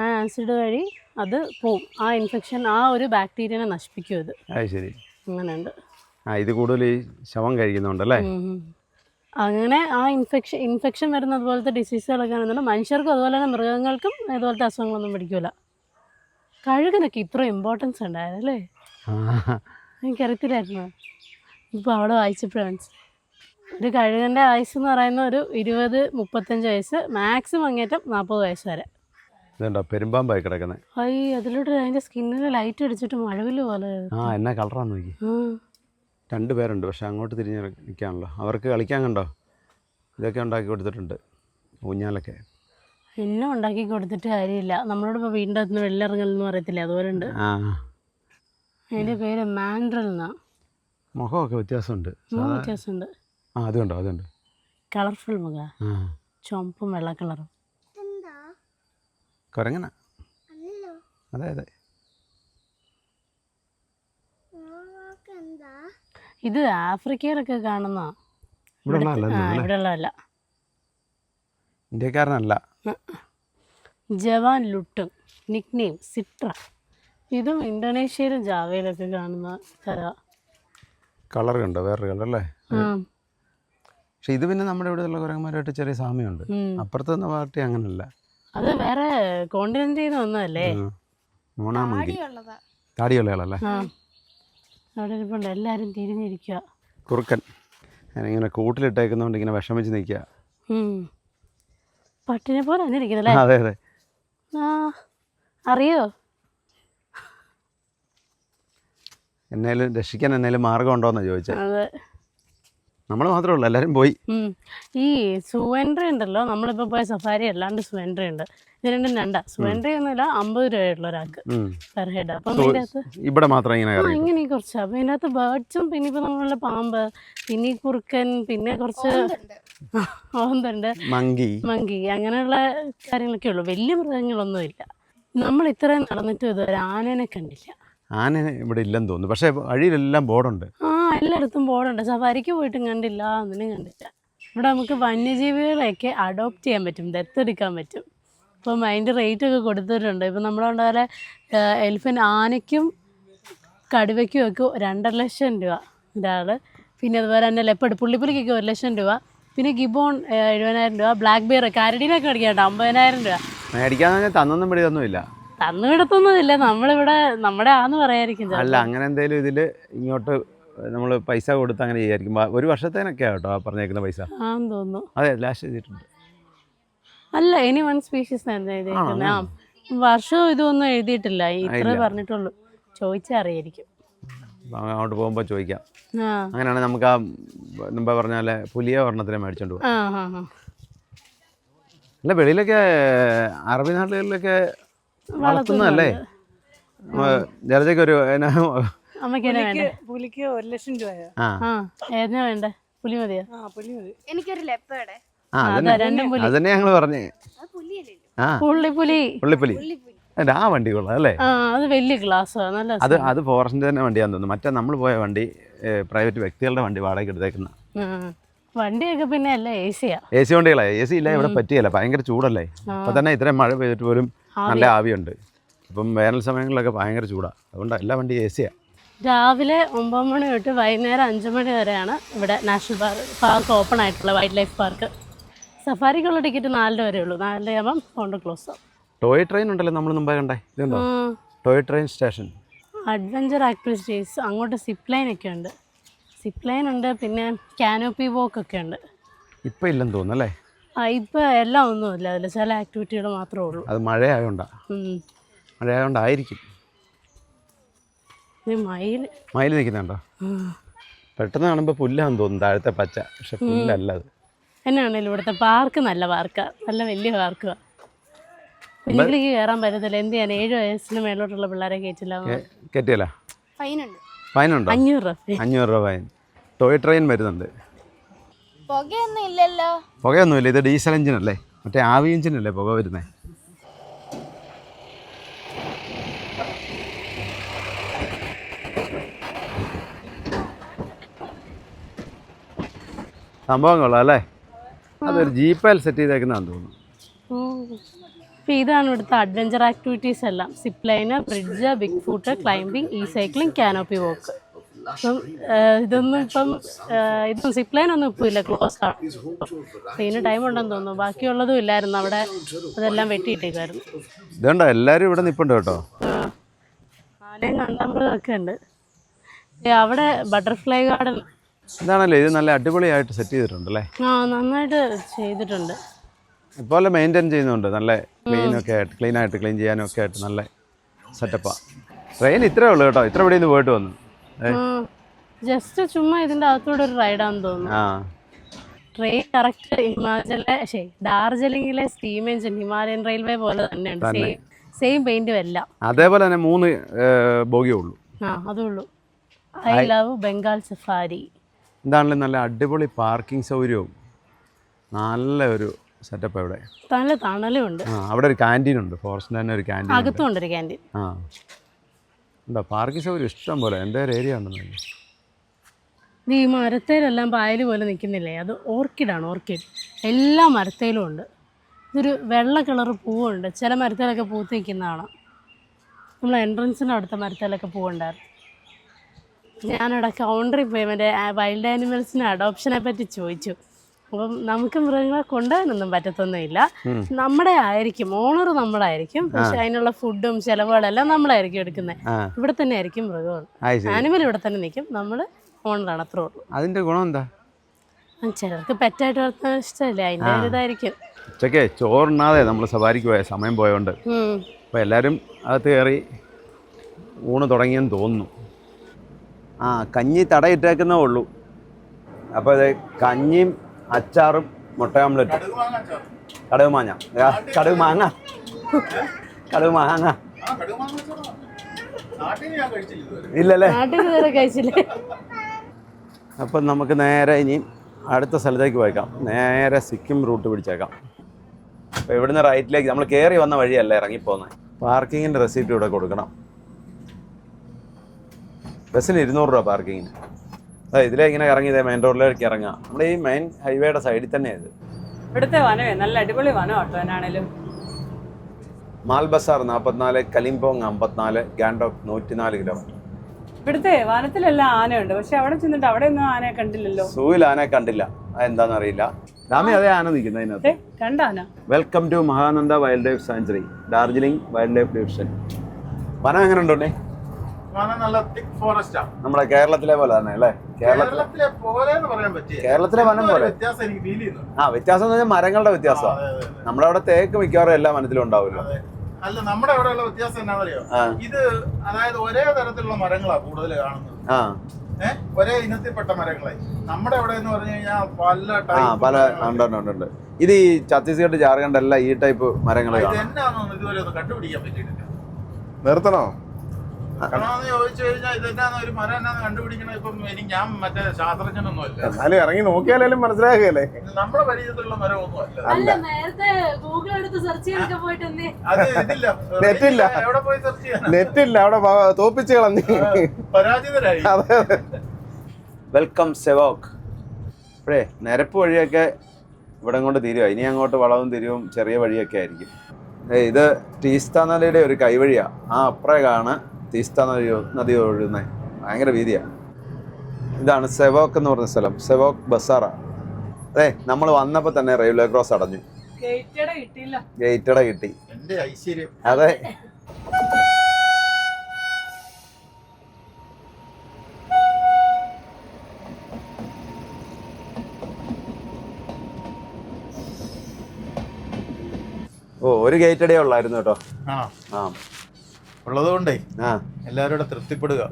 ആ ആസിഡ് വഴി അത് പോവും, ആ ഇൻഫെക്ഷൻ, ആ ഒരു ബാക്ടീരിയനെ നശിപ്പിക്കും ഇത്. ശരി, അങ്ങനെയുണ്ട്. ഇത് കൂടുതൽ ഈ ശവം കഴിക്കുന്നുണ്ടല്ലേ. അങ്ങനെ ആ ഇൻഫെക്ഷൻ വരുന്ന അതുപോലത്തെ ഡിസീസുകളൊക്കെ ആണെന്നുണ്ട്. മനുഷ്യർക്കും അതുപോലെ തന്നെ മൃഗങ്ങൾക്കും അതുപോലത്തെ അസുഖങ്ങളൊന്നും പിടിക്കൂല. കഴുകനൊക്കെ ഇത്ര ഇമ്പോർട്ടൻസ് ഉണ്ടായതല്ലേ, എനിക്കറിയത്തില്ലായിരുന്നു. ഇപ്പോൾ അവിടെ വായിച്ചപ്പോഴാണ് ഒരു കഴുകൻ്റെ ആയുസ് എന്ന് പറയുന്ന ഒരു 20-35 വയസ്സ്, മാക്സിമം അങ്ങേറ്റം 40 വയസ്സ് വരെ. ഇതുണ്ടോ പെരുമ്പാമ്പായി കിടക്കുന്നത്. അതിലോട്ട് അതിൻ്റെ സ്കിന്നിൽ ലൈറ്റ് അടിച്ചിട്ട് മഴവില് പോലെ. എന്നാ കളറാന്ന് നോക്കി. 2 പേരുണ്ട്, പക്ഷെ അങ്ങോട്ട് തിരിഞ്ഞ് നിൽക്കാണല്ലോ. അവർക്ക് കളിക്കാൻ കണ്ടോ, ഇതൊക്കെ ഉണ്ടാക്കി കൊടുത്തിട്ടുണ്ട്, ഊഞ്ഞാലൊക്കെ. എന്നെ ഉണ്ടാക്കി കൊടുത്തിട്ട് കാര്യമില്ല, നമ്മളോട് ഇപ്പോൾ വീടിൻ്റെ അകത്തുനിന്ന് വെള്ളിറങ്ങലെന്ന് പറയത്തില്ലേ, അതുപോലെ ഉണ്ട്. അതിൻ്റെ പേര് മാൻഡ്രൽ എന്നാ. മുഖമൊക്കെ വ്യത്യാസമുണ്ട്. വ്യത്യാസമുണ്ട്. അതുണ്ടോ, അതുണ്ട്. കളർഫുൾ മുഖ, ചുമപ്പും വെള്ള കളറും. കുരങ്ങന. അതെ അതെ. ഇത് ആഫ്രിക്കയിലൊക്കെ കാണുന്ന, ഇവിടെ ഉള്ളതല്ല, ഇന്ത്യക്കാരനല്ല. ജവാൻ ലുട്ടും, നിക്നെയിം സിട്ര. ഇതും ഇന്തോനേഷ്യയിലും ജാവയിലൊക്കെ കാണുന്ന കളർ കണ്ടോ, വേറൊരു കളർ അല്ലേ. പക്ഷെ ഇത് പിന്നെ നമ്മുടെ ഇവിടെയുള്ള കുരങ്ങന്മാരായിട്ട് ചെറിയ സാമ്യമുണ്ട്. അപ്പുറത്ത് നിന്ന പാർട്ടി അങ്ങനല്ല, അത് വേറെ കോണ്ടിനെന്റിൽ നിന്ന് ഒന്നല്ലേ. താടിയുള്ളയാളല്ലേ. അവിടെ ഇരിപ്പുണ്ട്, എല്ലാവരും തിരിഞ്ഞിരിക്കുക. കുറുക്കൻ ഞാനിങ്ങനെ കൂട്ടിലിട്ടേക്കുന്നതുകൊണ്ട് ഇങ്ങനെ വിഷമിച്ച് നിൽക്കുക. പട്ടിനെ പോലെ തന്നെ ഇരിക്കുന്നല്ലേ. അതെ അതെ. അറിയോ, എന്നേലും രക്ഷിക്കാൻ എന്നേലും മാർഗം ഉണ്ടോയെന്നാണ് ചോദിച്ചത്. അതെ, നമ്മൾ മാത്രമേ ഉള്ളൂ, എല്ലാവരും പോയി. ഈ സുവെൻട്രി ഉണ്ടല്ലോ, നമ്മളിപ്പോൾ പോയ സഫാരി അല്ലാണ്ട് സുവെൻട്രി ഉണ്ട്. ഇത് രണ്ടും രണ്ടാ. സുവെൻട്രി ഒന്നുമില്ല, 50 രൂപയുള്ള ഒരാൾക്ക് പെർ ഹെഡ്. അപ്പം ഇതിനകത്ത് ഇവിടെ മാത്രം ഇങ്ങനെ കുറച്ച്, അപ്പം ഇതിനകത്ത് ബേർഡ്സും, പിന്നെ ഇപ്പം നമ്മളുടെ പാമ്പ്, പിന്നെ ഈ കുറുക്കൻ, പിന്നെ കുറച്ച് ഓന്തുണ്ട്, മങ്കി, അങ്ങനെയുള്ള കാര്യങ്ങളൊക്കെ ഉള്ളൂ. വലിയ മൃഗങ്ങളൊന്നും ഇല്ല. നമ്മൾ ഇത്രയും നടന്നിട്ടും ഇതുവരെ ആനേനെ കണ്ടില്ല. ആന ഇവിടെ ഇല്ലെന്ന് തോന്നുന്നു, പക്ഷേ വഴിയിലെല്ലാം ബോർഡുണ്ട്. എല്ലായിടത്തും ബോർഡുണ്ട്. സഫാരിക്ക് പോയിട്ടും കണ്ടില്ല, ഒന്നിനും കണ്ടില്ല. ഇവിടെ നമുക്ക് വന്യജീവികളെയൊക്കെ അഡോപ്റ്റ് ചെയ്യാൻ പറ്റും, ദത്തെടുക്കാൻ പറ്റും. ഇപ്പം അതിൻ്റെ റേറ്റൊക്കെ കൊടുത്തിട്ടുണ്ട്. ഇപ്പം നമ്മളെ എലിഫൻ്റ്, ആനയ്ക്കും കടുവയ്ക്കും ഒക്കെ 2.5 ലക്ഷം രൂപ ഒരാൾ. പിന്നെ അതുപോലെ തന്നെ ലെപ്പർഡ്, പുള്ളിപ്പുലിക്കൊക്കെ 1 ലക്ഷം രൂപ. പിന്നെ ഗിബോൺ 70,000 രൂപ. ബ്ലാക്ക് ബിയർ കാരഡീനൊക്കെ മേടിക്കാം കേട്ടോ, 50,000 രൂപ. മേടിക്കാന്ന് തന്നൊന്നും പിടിയൊന്നുമില്ല, തന്നു വിടത്തൊന്നുമില്ല. നമ്മളിവിടെ നമ്മുടെ ആന്ന് പറയായിരിക്കും. അല്ല, അങ്ങനെ എന്തെങ്കിലും ഇതിൽ ഇങ്ങോട്ട് നമ്മൾ പൈസ കൊടുത്ത് അങ്ങനെ ചെയ്യായിരിക്കും. 1 വർഷത്തേനൊക്കെയാണ് കേട്ടോ പറഞ്ഞേക്കുന്ന പൈസ ആന്ന് തോന്നുന്നു. അതെ, ലാസ്റ്റ് ചെയ്തിട്ടുണ്ട്. അല്ല, ഇനി 1 സ്പീഷീസ് എഴുതിയിരിക്കുന്നത്. വർഷവും ഇതൊന്നും എഴുതിയിട്ടില്ല, ഇത്ര പറഞ്ഞിട്ടുള്ളൂ. ചോദിച്ചാൽ അറിയായിരിക്കും, അങ്ങോട്ട് പോകുമ്പോൾ ചോദിക്കാം. അങ്ങനെയാണെങ്കിൽ നമുക്ക് ആ മുമ്പ് പറഞ്ഞാൽ പുലിയ ഒരെണ്ണത്തിനെ മേടിച്ചോണ്ട് പോകും. അല്ല, വെളിയിലൊക്കെ അറബി നാടുകളിലൊക്കെ വളർത്തുന്നതല്ലേ. ജലജയ്ക്ക് ഒരു പുലിക്ക് 1 ലക്ഷം രൂപയോ. ഏതാ വേണ്ടേ? പുലി മതിയോ? എനിക്കൊരു ലെപ്പേടെ. അതന്നെ ഞങ്ങള് പറഞ്ഞേ. പുള്ളിപ്പുലി. ആ വണ്ടി കൊള്ളാം അല്ലേ. അത് വലിയ ഗ്ലാസ്. അത് ഫോറസ്റ്റിന്റെ തന്നെ വണ്ടിയാന്ന് തോന്നുന്നു. മറ്റേ നമ്മൾ പോയ വണ്ടി പ്രൈവറ്റ് വ്യക്തികളുടെ വണ്ടി വാടകയ്ക്ക് എടുത്തേക്കുന്ന വണ്ടിയൊക്കെ. പിന്നെ അല്ല AC വണ്ടികളാ. AC ഇല്ല ഇവിടെ പറ്റിയല്ല, ഭയങ്കര ചൂടല്ലേ. അപ്പൊ തന്നെ ഇത്രയും മഴ പെയ്തിട്ട് പോലും നല്ല ആവിയുണ്ട്. ഇപ്പം വേനൽ സമയങ്ങളിലൊക്കെ ഭയങ്കര ചൂടാണ്, അതുകൊണ്ടാണ് എല്ലാ വണ്ടിയും AC-യാ. രാവിലെ 9 മണി തൊട്ട് വൈകുന്നേരം 5 മണി വരെയാണ് ഇവിടെ നാഷണൽ പാർക്ക് ഓപ്പൺ ആയിട്ടുള്ള വൈൽഡ് ലൈഫ് പാർക്ക്. സഫാരിക്കുള്ള ടിക്കറ്റ് 4 വരെ ഉള്ളൂ. 4 ആകുമ്പം കൗണ്ടർ ക്ലോസ് ആവും. ടോയ് ട്രെയിൻ ഉണ്ടല്ലോ, നമ്മൾ മുമ്പേ കണ്ടേ. ഇതുണ്ടോ toy train station? Adventure activities, അങ്ങോട്ട് സിപ്പ് ലൈൻ ഒക്കെ ഉണ്ട്. സിപ്പ് ലൈൻ ഉണ്ട്, പിന്നെ കാനോപ്പി വോക്ക് ഒക്കെ ഉണ്ട്. ഇപ്പം ഇല്ലെന്ന് തോന്നുന്നു അല്ലേ. ഇപ്പം എല്ലാം ഒന്നുമില്ല, അതിൽ ചില ആക്ടിവിറ്റികൾ മാത്രമേ ഉള്ളൂ. അത് മഴയായോണ്ടായിരിക്കും. മയിൽ നിൽക്കുന്നുണ്ടോ? പെട്ടെന്ന് കാണുമ്പോൾ പുല്ലാന്ന് തോന്നുന്നു, താഴത്തെ പച്ച. പക്ഷെ പുല്ലല്ല അത്. എന്നാണല്ലോ ഇവിടുത്തെ പാർക്ക് നല്ല പാർക്കാണ്, നല്ല വലിയ പാർക്കാണ്. കുഞ്ഞുങ്ങൾക്ക് കയറാൻ പറ്റത്തില്ല. എന്ത് ചെയ്യാൻ, 7 വയസ്സിന് മേലോട്ടുള്ള പിള്ളേരെ കയറ്റില്ല. കയറ്റിയല്ല, ഫൈനുണ്ടോ? 500 രൂപ ഫൈൻ. ടോയ് ട്രെയിൻ വരുന്നുണ്ട്. പുകയൊന്നും ഇല്ലല്ലോ. പുകയൊന്നുമില്ല, ഇത് ഡീസൽ എഞ്ചിൻ അല്ലേ. മറ്റേ ആവി എഞ്ചിനല്ലേ പുക വരുന്നേ. സംഭവം കൊള്ളാം അല്ലേ? അതൊരു ജീപ്പയിൽ സെറ്റ് ചെയ്തേക്കുന്നതാണെന്ന് തോന്നുന്നു. അപ്പോൾ ഇതാണ് ഇവിടുത്തെ അഡ്വഞ്ചർ ആക്ടിവിറ്റീസ് എല്ലാം. Zip line, bridge, big foot, climbing, ഈ സൈക്ലിംഗ്, കാനോപ്പി വോക്ക്. അപ്പം ഇതൊന്നും സിപ്പ് ലൈൻ ഒന്നും ഇപ്പോൾ ഇല്ല, ക്ലോസ് ആണ്. അപ്പോൾ ഇതിന് ടൈം ഉണ്ടെന്ന് തോന്നുന്നു. ബാക്കിയുള്ളതും ഇല്ലായിരുന്നു അവിടെ, അതെല്ലാം വെട്ടിയിട്ടേക്കായിരുന്നു. ഇതുണ്ടോ എല്ലാവരും ഇവിടെ നിൽപ്പുണ്ട് കേട്ടോ. ആനയും കണ്ടമ്പൊക്കെ ഉണ്ട്. അവിടെ ബട്ടർഫ്ലൈ ഗാർഡൻ ഇതാണല്ലേ, ഇത് നല്ല അടിപൊളിയായിട്ട് സെറ്റ് ചെയ്തിട്ടുണ്ടല്ലേ. നന്നായിട്ട് ചെയ്തിട്ടുണ്ട്. ഇതുപോലെ മെയിൻറ്റെയിൻ ചെയ്യുന്നുണ്ട്, നല്ല ക്ലീനായിട്ട് ക്ലീൻ ചെയ്യാനൊക്കെ ആയിട്ട് നല്ല സെറ്റപ്പാണ്. ട്രെയിൻ ഇത്രേ ഉള്ളൂ കേട്ടോ, ഇത്ര ഇവിടെ നിന്ന് പോയിട്ട് വന്നു. ജസ്റ്റ് ചുമ്മാ ഇതിൻ്റെ അകത്തൂടെ ഒരു റൈഡാന്ന് തോന്നുന്നു. ട്രെയിൻ കറക്റ്റ് ഡാർജിലിംഗിലെ സ്റ്റീം എഞ്ചിൻ ഹിമാലയൻ റെയിൽവേ പോലെ തന്നെയുണ്ട്. സെയിം പെയിന്റും എല്ലാം. അതേപോലെ തന്നെ 3 ബോഗിയേ ഉള്ളൂ. അതുള്ളൂ. I love Bengal safari. എന്താണെങ്കിലും നല്ല അടിപൊളി പാർക്കിംഗ് സൗകര്യവും നല്ല ഒരു സെറ്റപ്പ്. ഇവിടെ നല്ല തണലും ഉണ്ട്. അവിടെ ഒരു ക്യാൻറ്റീൻ ഉണ്ട്, ഫോറസ്റ്റിൻ്റെ തന്നെ ഒരു ക്യാൻറ്റീൻ. അകത്തുണ്ട് ഒരു ക്യാൻറ്റീൻ. ഉണ്ടോ പാർക്കിംഗ് സൗകര്യം ഇഷ്ടം പോലെ. എൻ്റെ ഒരു ഏരിയ ഉണ്ടെന്നല്ലേ. ഈ മരത്തേലെല്ലാം പായൽ പോലെ നിൽക്കുന്നില്ലേ, അത് ഓർക്കിഡാണ്. ഓർക്കിഡ് എല്ലാ മരത്തേലും ഉണ്ട്. ഇതൊരു വെള്ള കളർ പൂവുണ്ട്. ചില മരത്തേലൊക്കെ പൂത്ത് നിൽക്കുന്നതാണ്. നമ്മൾ എൻട്രൻസിൻ്റെ അടുത്ത മരത്തേലൊക്കെ പൂവുണ്ടായിരുന്നു. ഞാനിവിടെ കൗണ്ടറിൽ പോയി മറ്റേ വൈൽഡ് ആനിമൽസിന് അഡോപ്ഷനെ പറ്റി ചോദിച്ചു. അപ്പം നമുക്ക് മൃഗങ്ങളെ കൊണ്ടുപോകാനൊന്നും പറ്റത്തൊന്നുമില്ല. നമ്മുടെ ആയിരിക്കും, ഓണർ നമ്മളായിരിക്കും. പക്ഷെ അതിനുള്ള ഫുഡും ചിലവുകളെല്ലാം നമ്മളായിരിക്കും എടുക്കുന്നത്. ഇവിടെ തന്നെ ആയിരിക്കും മൃഗങ്ങൾ. ആനിമൽ ഇവിടെ തന്നെ നിൽക്കും, നമ്മൾ ഓണറാണ്. അത്രേ ഉള്ളൂ. അതിൻ്റെ ഗുണം എന്താ? ചിലർക്ക് പെറ്റായിട്ട് വളർത്താൻ ഇഷ്ടമല്ലേ, അതിൻ്റെ ഒരു ഇതായിരിക്കും. ഉച്ചയ്ക്ക് ചോറുണ്ണാതെ നമ്മൾ സവാരിക്ക് പോയ സമയം പോയതുകൊണ്ട് അപ്പോൾ എല്ലാവരും അകത്ത് കയറി ഊണ് തുടങ്ങിയെന്ന് തോന്നുന്നു. കഞ്ഞി തടയിട്ടേക്കുന്നേ ഉള്ളൂ. അപ്പോൾ അത് കഞ്ഞിയും അച്ചാറും മുട്ട ഓംലെറ്റും. കടുക് മാങ്ങ ഇല്ലല്ലേ? കഴിച്ചില്ലേ? അപ്പം നമുക്ക് നേരെ ഇനി അടുത്ത സ്ഥലത്തേക്ക് പോയേക്കാം. നേരെ സിക്കിം റൂട്ട് പിടിച്ചേക്കാം. അപ്പോൾ ഇവിടുന്ന് റൈറ്റിലേക്ക് നമ്മൾ കയറി വന്ന വഴിയല്ല ഇറങ്ങിപ്പോകുന്നത്. പാർക്കിങ്ങിൻ്റെ റെസിപ്റ്റ് ഇവിടെ കൊടുക്കണം. ബസ്സിന് 200 രൂപ പാർക്കിങ്ങിന്. ഇതിലേ ഇങ്ങനെ ഇറങ്ങി ഇതേ മെയിൻ റോഡിലേക്ക് ഇറങ്ങുക. നമ്മുടെ ഈ മെയിൻ ഹൈവേയുടെ സൈഡിൽ തന്നെയാണ് ഇത്. ഇവിടുത്തെ വനമേ നല്ല അടിപൊളി വനം കേട്ടോ. എന്നാണേലും മാൽബസാർ 44, കലിംപോങ് 54, ഗാൻഡോക്ക് 104 കിലോമീറ്റർ. ഇവിടുത്തെ വനത്തിലെല്ലാം ആനയുണ്ട്. പക്ഷെ അവിടെ ചെന്നിട്ട് അവിടെ ഒന്നും ആനയെ കണ്ടില്ലല്ലോ. സൂയിൽ ആനയെ കണ്ടില്ല, അതെന്താണെന്ന് അറിയില്ല. ഡാമി അതേ ആന നിൽക്കുന്നതിനകത്ത്. കണ്ടാന. Welcome to Mahananda wildlife sanctuary, Darjeeling wildlife division. വനം എങ്ങനെ ഉണ്ടോണ്ടേ? നല്ല തിക് ഫോറസ്റ്റ് ആണ്. നമ്മുടെ കേരളത്തിലെ പോലെ തന്നെ അല്ലേ? കേരളത്തിലെ പോലെ പറയാൻ പറ്റില്ല. കേരളത്തിലെ വനം പോലെ വ്യത്യാസം എനിക്ക് ഫീൽ ചെയ്യുന്നു. വ്യത്യാസം എന്ന് പറഞ്ഞാൽ മരങ്ങളുടെ വ്യത്യാസമാണ്. നമ്മുടെ അവിടെ തേക്ക് മിക്കവാറും എല്ലാ വനത്തിലും ഉണ്ടാവുമല്ലോ. അല്ല, നമ്മുടെ അവിടെയുള്ള വ്യത്യാസം എന്നാണെന്നറിയോ? ഇത് അതായത് ഒരേ തരത്തിലുള്ള മരങ്ങളാണ് കൂടുതൽ കാണുന്നത്. ഒരേ ഇനത്തിൽപ്പെട്ട മരങ്ങളെ. നമ്മുടെ അവിടെ എന്ന് പറഞ്ഞു കഴിഞ്ഞാൽ ഉണ്ട്. ഇത് ഈ ഛത്തീസ്ഗഡ്, ജാർഖണ്ഡ് എല്ലാം ഈ ടൈപ്പ് മരങ്ങൾ. എന്നാണെന്ന് ഇതുവരെ ഒന്ന് കണ്ടുപിടിക്കാൻ പറ്റിയിട്ടില്ല. നിർത്തണോ? ചോദിച്ചു കഴിഞ്ഞാൽ ഇതെന്നാന്ന് ഒരു മരം എന്നാന്ന് കണ്ടുപിടിക്കണം. ഇപ്പം എനിക്ക് ഞാൻ മറ്റേ ശാസ്ത്രജ്ഞനൊന്നും അല്ല. എന്നാലും ഇറങ്ങി നോക്കിയാലും മനസ്സിലാക്കുകയല്ലേ. നമ്മുടെ പരിചയത്തിലുള്ള മരമൊന്നും അല്ല. അത് ഇതില്ല, നെറ്റില്ല. എവിടെ പോയി സെർച്ച് ചെയ്യാൻ? നെറ്റില്ല, അവിടെ തോപ്പിച്ച് കളഞ്ഞു, പരാജിതരായി. വെൽക്കം സെവോക്ക്. ഇപ്പോഴേ നിരപ്പ് വഴിയൊക്കെ ഇവിടെ കൊണ്ട് തിരിയുക. ഇനി അങ്ങോട്ട് വളവും തിരിവും ചെറിയ വഴിയൊക്കെ ആയിരിക്കും. ഇത് തീസ്ത നദിയുടെ ഒരു കൈവഴിയാണ്. അപ്പുറേക്കാണ് തീസ്ത നദി ഒഴുകുന്നത്. ഭയങ്കര വീതിയാണ്. ഇതാണ് സെവോക്ക് എന്ന് പറഞ്ഞ സ്ഥലം. സെവോക്ക് ബസാറ. നമ്മൾ വന്നപ്പോൾ തന്നെ റെയിൽവേ ക്രോസ് അടഞ്ഞു. ഗേറ്റട കിട്ടി. അതെ. ഒരു ഗേറ്റടേ ഉള്ളായിരുന്നു കേട്ടോ. ഉള്ളതുകൊണ്ടേ എല്ലാവരും കൂടെ തൃപ്തിപ്പെടുക.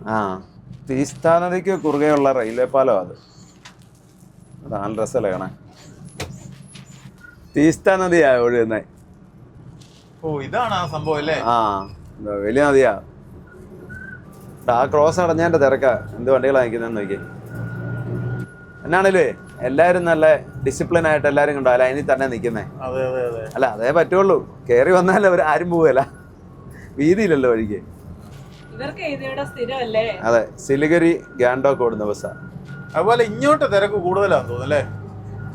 തീസ്ത നദിക്ക് കുറുകെയുള്ള റെയിൽവേ പാലം അത്. നല്ല രസമല്ലേ കാണാൻ? തീസ്ത നദിയാ ഒഴുകുന്നേ. ഇതാണ് ആ സംഭവം അല്ലേ? വലിയ നദിയാ. ആ ക്രോസ് അടഞ്ഞതിന്റെ തിരക്കാ. എന്ത് വണ്ടികളാ നിൽക്കുന്നതെന്ന് നോക്കി. എന്നാണല്ലേ എല്ലാവരും നല്ല ഡിസിപ്ലിൻ ആയിട്ട് എല്ലാവരും കണ്ടോ ലൈനിൽ തന്നെ നിൽക്കുന്നേ. അതെ അതെ അതെ. അല്ല അതേ പറ്റുള്ളൂ, കയറി വന്നാൽ അവർ ആരും പോവല്ല, വീതിയില്ലല്ലോ വഴിക്ക്. ഇവർക്ക് ഇതിവിടെ സ്ഥിരമല്ലേ? അതെ, സിലിഗുരി ഗാൻഡോക്ക് ഓടുന്ന ബസ്സാണ്. അതുപോലെ ഇങ്ങോട്ട് തിരക്ക് കൂടുതലാന്ന് തോന്നുന്നു അല്ലേ?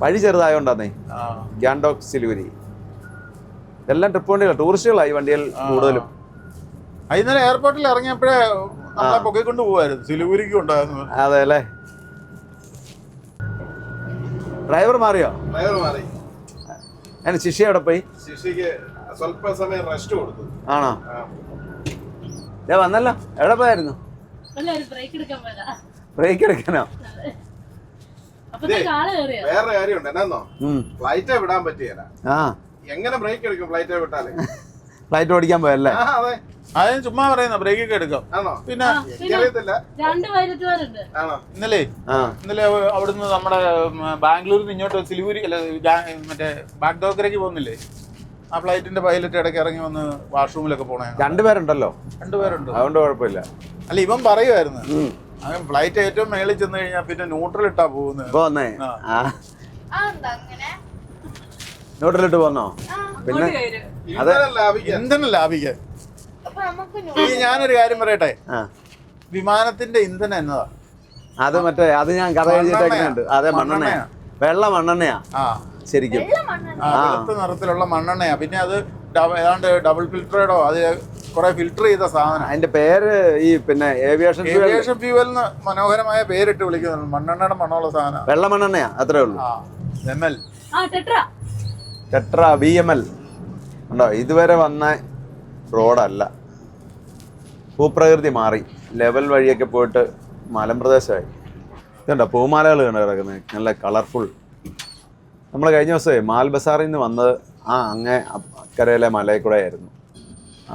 വഴി ചെറുതായോണ്ടാന്നേ. ഗാൻഡോക്ക് സിലിഗുരി ഇതെല്ലാം ട്രിപ്പ് വണ്ടികൾ, ടൂറിസ്റ്റുകളായി വണ്ടികൾ കൂടുതലും. ഇന്നലെ എയർപോർട്ടിൽ ഇറങ്ങിയപ്പോഴേ നമ്മളെ പൊക്കിക്കൊണ്ട് പോവായിരുന്നു, സിലിഗുരിക്ക് ഉണ്ടായിരുന്നു. അതെ അല്ലേ. ഡ്രൈവർ മാറിയോ? ഡ്രൈവർ മാറി. അതിന് ശിക്ഷ എവിടെ പോയി? ശിശിക്ക് സ്വല്പ സമയം റെസ്റ്റ് കൊടുത്തു. ആണോ? വന്നല്ലോ. എവിടെ പോയായിരുന്നു? ബ്രേക്ക് എടുക്കാൻ പോയതാ. ബ്രേക്ക് എടുക്കാനോ? വേറെ കാര്യമുണ്ട്, എന്നാന്നോ ഫ്ലൈറ്റേ വിടാൻ പറ്റിയല്ല. ആ, എങ്ങനെ ബ്രേക്ക് എടുക്കും ഫ്ലൈറ്റേ വിട്ടാലേ? ഫ്ലൈറ്റ് ഓടിക്കാൻ പോയല്ലേ? അതെ, അതിന് ചുമ്മാ പറയുന്ന ബ്രേക്കൊക്കെ എടുക്കാം. ആണോ? പിന്നെ എനിക്കറിയത്തില്ല. ആണോ? ഇന്നലെ അവിടുന്ന് നമ്മുടെ ബാംഗ്ലൂരിൽ നിന്ന് ഇങ്ങോട്ട് സിലിഗുരി അല്ല മറ്റേ ബാഗ്ഡോഗ്രയ്ക്ക് പോകുന്നില്ലേ, ആ ഫ്ലൈറ്റിന്റെ പൈലറ്റ് ഇടയ്ക്ക് ഇറങ്ങി വന്ന് വാഷ്റൂമിലൊക്കെ പോണേ. രണ്ടുപേരുണ്ടല്ലോ. രണ്ടുപേരുണ്ട്, അതുകൊണ്ട് കുഴപ്പമില്ല. അല്ല ഇവൻ പറയുമായിരുന്നു ഫ്ലൈറ്റ് ഏറ്റവും മേളിൽ ചെന്ന് കഴിഞ്ഞാൽ പിന്നെ ന്യൂട്രൽ ഇട്ടാ പോകുന്നത്. ന്യൂട്രലിട്ട് പോന്നോ? പിന്നെ അതെ, ഇന്ധനം ലാഭിക്കാൻ. ഞാനൊരു കാര്യം പറയട്ടെ, വിമാനത്തിന്റെ ഇന്ധനം എന്നതാ? അത് മറ്റേ അത് ഞാൻ കഥ എഴുതിയിട്ടുണ്ട്. അതെ, മണ്ണെണ്ണയാ, വെള്ള മണ്ണെണ്ണയാ ശരിക്കും. വെളുത്ത നിറത്തിലുള്ള മണ്ണെണ്ണയാ. പിന്നെ അത് ഏതാണ്ട് ഡബിൾ ഫിൽറ്ററേഡോ അത് കുറെ ഫിൽറ്റർ ചെയ്ത സാധനം. അതിന്റെ പേര് ഈ പിന്നെ ഏവിയേഷൻ ഫ്യൂവലിന് മനോഹരമായ പേരിട്ട് വിളിക്കുന്നുണ്ട്. മണ്ണെണ്ണയുടെ മണ്ണുള്ള സാധനം, വെള്ള മണ്ണെണ്ണയാ, അത്രേ ഉള്ളൂ. ടെട്ര BML ഉണ്ടോ? ഇതുവരെ വന്ന റോഡല്ല, ഭൂപ്രകൃതി മാറി, ലെവൽ വഴിയൊക്കെ പോയിട്ട് മലമ്പ്രദേശമായി. ഇതുണ്ടോ പൂമാലകൾ കണ്ട് കിടക്കുന്നത്, നല്ല കളർഫുൾ. നമ്മൾ കഴിഞ്ഞ ദിവസമേ മാൽ ബസാറിൽ നിന്ന് വന്നത് അങ്ങേ അക്കരയിലെ മലയിൽ കൂടെ ആയിരുന്നു.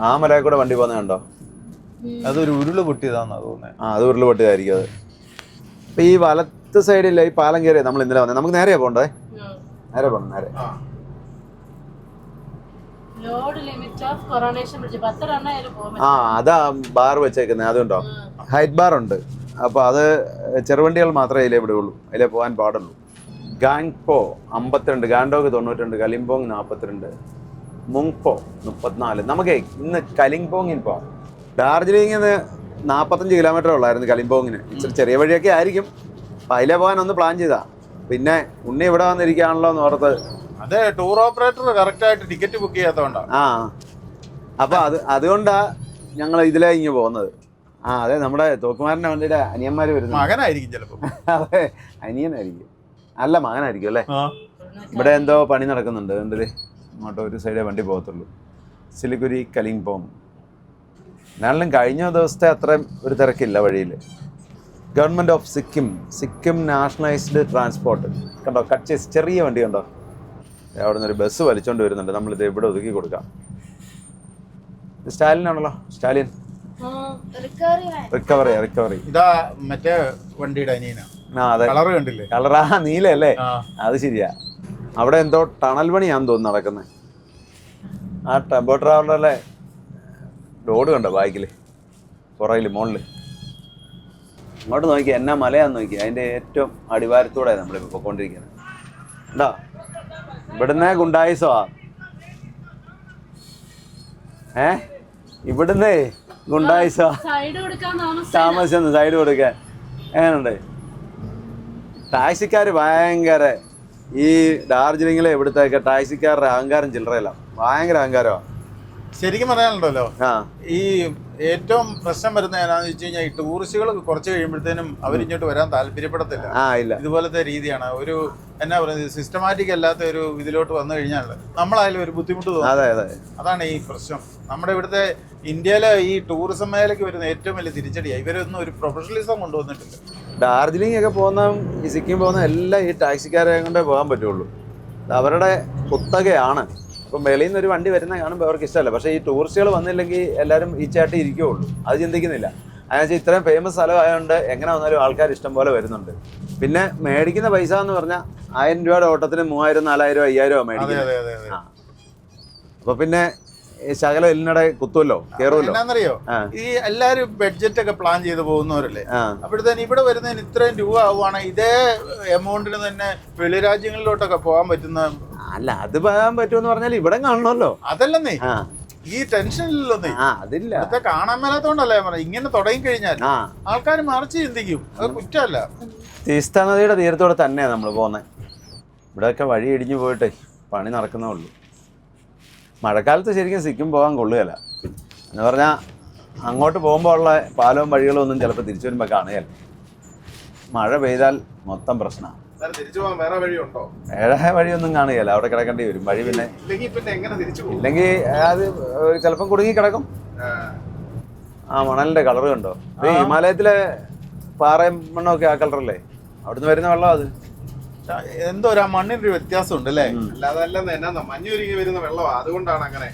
ആ മലയിൽ കൂടെ വണ്ടി പോകുന്നത് കണ്ടോ? അതൊരു ഉരുള് പൊട്ടിയതാണെന്നാ തോന്നുന്നത്. അത് ഉരുള് പൊട്ടിയതായിരിക്കും അത്. അപ്പം ഈ വലത്ത് സൈഡിൽ ഈ പാലം കയറിയ നമ്മൾ ഇന്നലെ വന്നത്. നമുക്ക് നേരെയാ പോകണ്ടേ? നേരെ പോകണം, നേരെ. അതാ ബാർ വെച്ചേക്കുന്നത്, അതുണ്ടോ? ഹൈറ്റ് ബാർ ഉണ്ട്. അപ്പോൾ അത് ചെറുവണ്ടികൾ മാത്രമേ അതിലേ വിടുകയുള്ളൂ, അതിലേ പോകാൻ പാടുള്ളൂ. ഗാങ്പോ 52, ഗാൻഡോക്ക് 92, കലിംപോങ് 42, മുങ്പോ 34. നമുക്കേ ഇന്ന് കലിംപോങ്ങിൽ പോകാം. ഡാർജിലിംഗിൽ നിന്ന് 45 കിലോമീറ്റർ ഉള്ളായിരുന്നു കലിംപോങ്ങിന്. ഇച്ചിരി ചെറിയ വഴിയൊക്കെ ആയിരിക്കും. അപ്പം അതിലേ പോകാൻ ഒന്ന് പ്ലാൻ ചെയ്താ. പിന്നെ ഉണ്ണി ഇവിടെ വന്നിരിക്കുകയാണല്ലോ എന്ന് ഓർത്ത്. അതെ, ടൂർ ഓപ്പറേറ്റർ കറക്റ്റ് ആയിട്ട് ടിക്കറ്റ് ബുക്ക് ചെയ്യാത്തതുകൊണ്ടാണ്. അപ്പൊ അതുകൊണ്ടാ ഞങ്ങൾ ഇതിലേ ഇങ്ങ് പോകുന്നത്. അതെ, നമ്മുടെ തോക്കുമാരന്റെ വണ്ടിയുടെ അനിയന്മാര് വരുന്നു. മകനായിരിക്കും ചിലപ്പോ. അതെ, അനിയനായിരിക്കും. അല്ല, മകനായിരിക്കും അല്ലേ. ഇവിടെ എന്തോ പണി നടക്കുന്നുണ്ട്, കണ്ടില്ലേ? അങ്ങോട്ട് ഒരു സൈഡേ വണ്ടി പോകത്തുള്ളൂ. സിലിഗുരി കലിംപോങ്. എന്നാലും കഴിഞ്ഞ ദിവസത്തെ അത്രയും ഒരു തിരക്കില്ല വഴിയിൽ. Government of Sikkim nationalised transport കണ്ടോ? കച്ചേസ് ചെറിയ വണ്ടി കണ്ടോ? അവിടെ നിന്നൊരു ബസ് വലിച്ചോണ്ട് വരുന്നുണ്ട്. നമ്മളിത് ഇവിടെ ഒതുക്കി കൊടുക്കാം. സ്റ്റാലിനാണല്ലോ, സ്റ്റാലിൻ. റിക്കവറി. ഇതാ മറ്റേ വണ്ടിയുടെ അനിയനാ. അതെ, കളർ കണ്ടില്ലേ? കളറാ നീലല്ലേ? അത് ശരിയാ. അവിടെ എന്തോ ടണൽ പണിയാന്ന് തോന്നുന്നു നടക്കുന്നത്. ആ ടെമ്പോ ട്രാവലറിലെ ലോഡ് കണ്ടോ ബാക്കിൽ, പുറകിൽ, മുകളിൽ. അങ്ങോട്ട് നോക്കി, എന്നാ മലയാന്ന് നോക്കി. അതിൻ്റെ ഏറ്റവും അടിവാരത്തൂടെ നമ്മളിപ്പോൾ പൊയ്ക്കൊണ്ടിരിക്കുന്നത്. ഉണ്ടോ? ഇവിടുന്ന് ഗുണ്ടായിസോ? ഇവിടുന്ന് ഗുണ്ടായിസോ? താമസിച്ചെന്ന് സൈഡ് കൊടുക്കാൻ. എങ്ങനെയുണ്ട്? ടാക്സിക്കാർ ഭയങ്കര, ഈ ഡാർജിലിംഗിലെ ഇവിടുത്തെ ടാക്സിക്കാരുടെ അഹങ്കാരം ചില്ലറയില്ല, ഭയങ്കര അഹങ്കാരമാണ്. ശരിക്കും പറയാനുണ്ടല്ലോ, ഈ ഏറ്റവും പ്രശ്നം വരുന്നത് ഏതാണെന്ന് വെച്ച് കഴിഞ്ഞാൽ ഈ ടൂറിസ്റ്റുകൾ കുറച്ച് കഴിയുമ്പോഴത്തേനും അവരിങ്ങോട്ട് വരാൻ താല്പര്യപ്പെടത്തില്ല. ഇതുപോലത്തെ രീതിയാണ്. ഒരു എന്നാ പറയുന്നത്, സിസ്റ്റമാറ്റിക് അല്ലാത്ത ഒരു ഇതിലോട്ട് വന്നു കഴിഞ്ഞാൽ നമ്മളായാലും ഒരു ബുദ്ധിമുട്ട് തോന്നും. അതാണ് ഈ പ്രശ്നം. നമ്മുടെ ഇവിടുത്തെ ഇന്ത്യയിലെ ഈ ടൂറിസം മേഖലയ്ക്ക് വരുന്ന ഏറ്റവും വലിയ തിരിച്ചടിയാണ്. ഇവരൊന്നും ഒരു പ്രൊഫഷണലിസം കൊണ്ടുവന്നിട്ടില്ല. ഡാർജിലിംഗ് ഒക്കെ പോകുന്ന, ഈ സിക്കിം പോകുന്ന എല്ലാം ഈ ടാക്സിക്കാരെ കൊണ്ടേ പോകാൻ പറ്റുള്ളൂ. അവരുടെ കുത്തകയാണ്. അപ്പം വെളിയിൽ നിന്ന് ഒരു വണ്ടി വരുന്ന കാണുമ്പോൾ അവർക്ക് ഇഷ്ടമല്ല. പക്ഷേ ഈ ടൂറിസ്റ്റുകൾ വന്നില്ലെങ്കിൽ എല്ലാവരും ഈ ചാട്ടി ഇരിക്കുകയുള്ളൂ. അത് ചിന്തിക്കുന്നില്ല. അതിനുവെച്ചാൽ ഇത്രയും ഫേമസ് സ്ഥലമായതുകൊണ്ട് എങ്ങനെ വന്നാലും ആൾക്കാർ ഇഷ്ടം പോലെ വരുന്നുണ്ട്. പിന്നെ മേടിക്കുന്ന പൈസ എന്ന് പറഞ്ഞാൽ 1000 രൂപയുടെ ഓട്ടത്തിന് 3000, 4000, 5000 മേടിക്കുന്നത്. അപ്പോൾ പിന്നെ ശകലം എല്ലിനടെ കുത്തുമല്ലോ, കേറുമല്ലോ. എന്നാന്നറിയോ, ആ. ഈ എല്ലാരും ബഡ്ജറ്റ് ഒക്കെ പ്ലാൻ ചെയ്ത് പോകുന്നവരല്ലേ. ആ. അപ്പോഴത്തേന് ഇവിടെ വരുന്നതിന് ഇത്രയും രൂപ ആവുകയാണെങ്കിൽ ഇതേ എമൗണ്ടിന് തന്നെ വെളി രാജ്യങ്ങളിലോട്ടൊക്കെ പോകാൻ പറ്റുന്ന. അല്ല, അത് പോകാൻ പറ്റുമെന്ന് പറഞ്ഞാൽ ഇവിടെ കാണണമല്ലോ. അതല്ലെന്നേ, ആ ഈ ടെൻഷനില്ലല്ലേ. ആ അതില്ല. ഇവിടുത്തെ കാണാൻ മേലാത്തോണ്ടല്ലേ ഞാൻ പറഞ്ഞത്. ഇങ്ങനെ തുടങ്ങി കഴിഞ്ഞാൽ ആ ആൾക്കാർ മറിച്ച് ചിന്തിക്കും. അത് കുറ്റമല്ല. തീസ്ത നദിയുടെ തീരത്തോടെ തന്നെയാണ് നമ്മൾ പോകുന്നത്. ഇവിടെയൊക്കെ വഴി ഇടിഞ്ഞു പോയിട്ടേ പണി നടക്കുന്നേ ഉള്ളൂ. മഴക്കാലത്ത് ശരിക്കും സിക്കിം പോകാൻ കൊള്ളുകയില്ല. എന്ന് പറഞ്ഞാൽ അങ്ങോട്ട് പോകുമ്പോൾ ഉള്ള പാലവും വഴികളും ഒന്നും ചിലപ്പോൾ തിരിച്ചു വരുമ്പോൾ കാണുകയില്ല. മഴ പെയ്താൽ മൊത്തം പ്രശ്നമാണ്. തിരിച്ചു പോകാൻ വേറെ വഴിയുണ്ടോ? ഏഴായ വഴിയൊന്നും കാണുകയില്ല, അവിടെ കിടക്കേണ്ടി വരും വഴി. പിന്നെ ഇല്ലെങ്കിൽ എങ്ങനെ തിരിച്ചു പോകും? ഇല്ലെങ്കിൽ അത് ചിലപ്പം കുടുങ്ങി കിടക്കും. ആ മണലിന്റെ കളർ കണ്ടോ? ഈ ഹിമാലയത്തിലെ പാറയും മണ്ണൊക്കെ ആ കളറല്ലേ, അവിടുന്ന് വരുന്ന വെള്ളം. അത് എന്തോ ഒരു മണ്ണിനൊരു വ്യത്യാസം ഉണ്ട് അല്ലേ. അല്ലാതെ എന്നാ മഞ്ഞുരുകി വരുന്ന വെള്ളമാ, അതുകൊണ്ടാണ് അങ്ങനെ.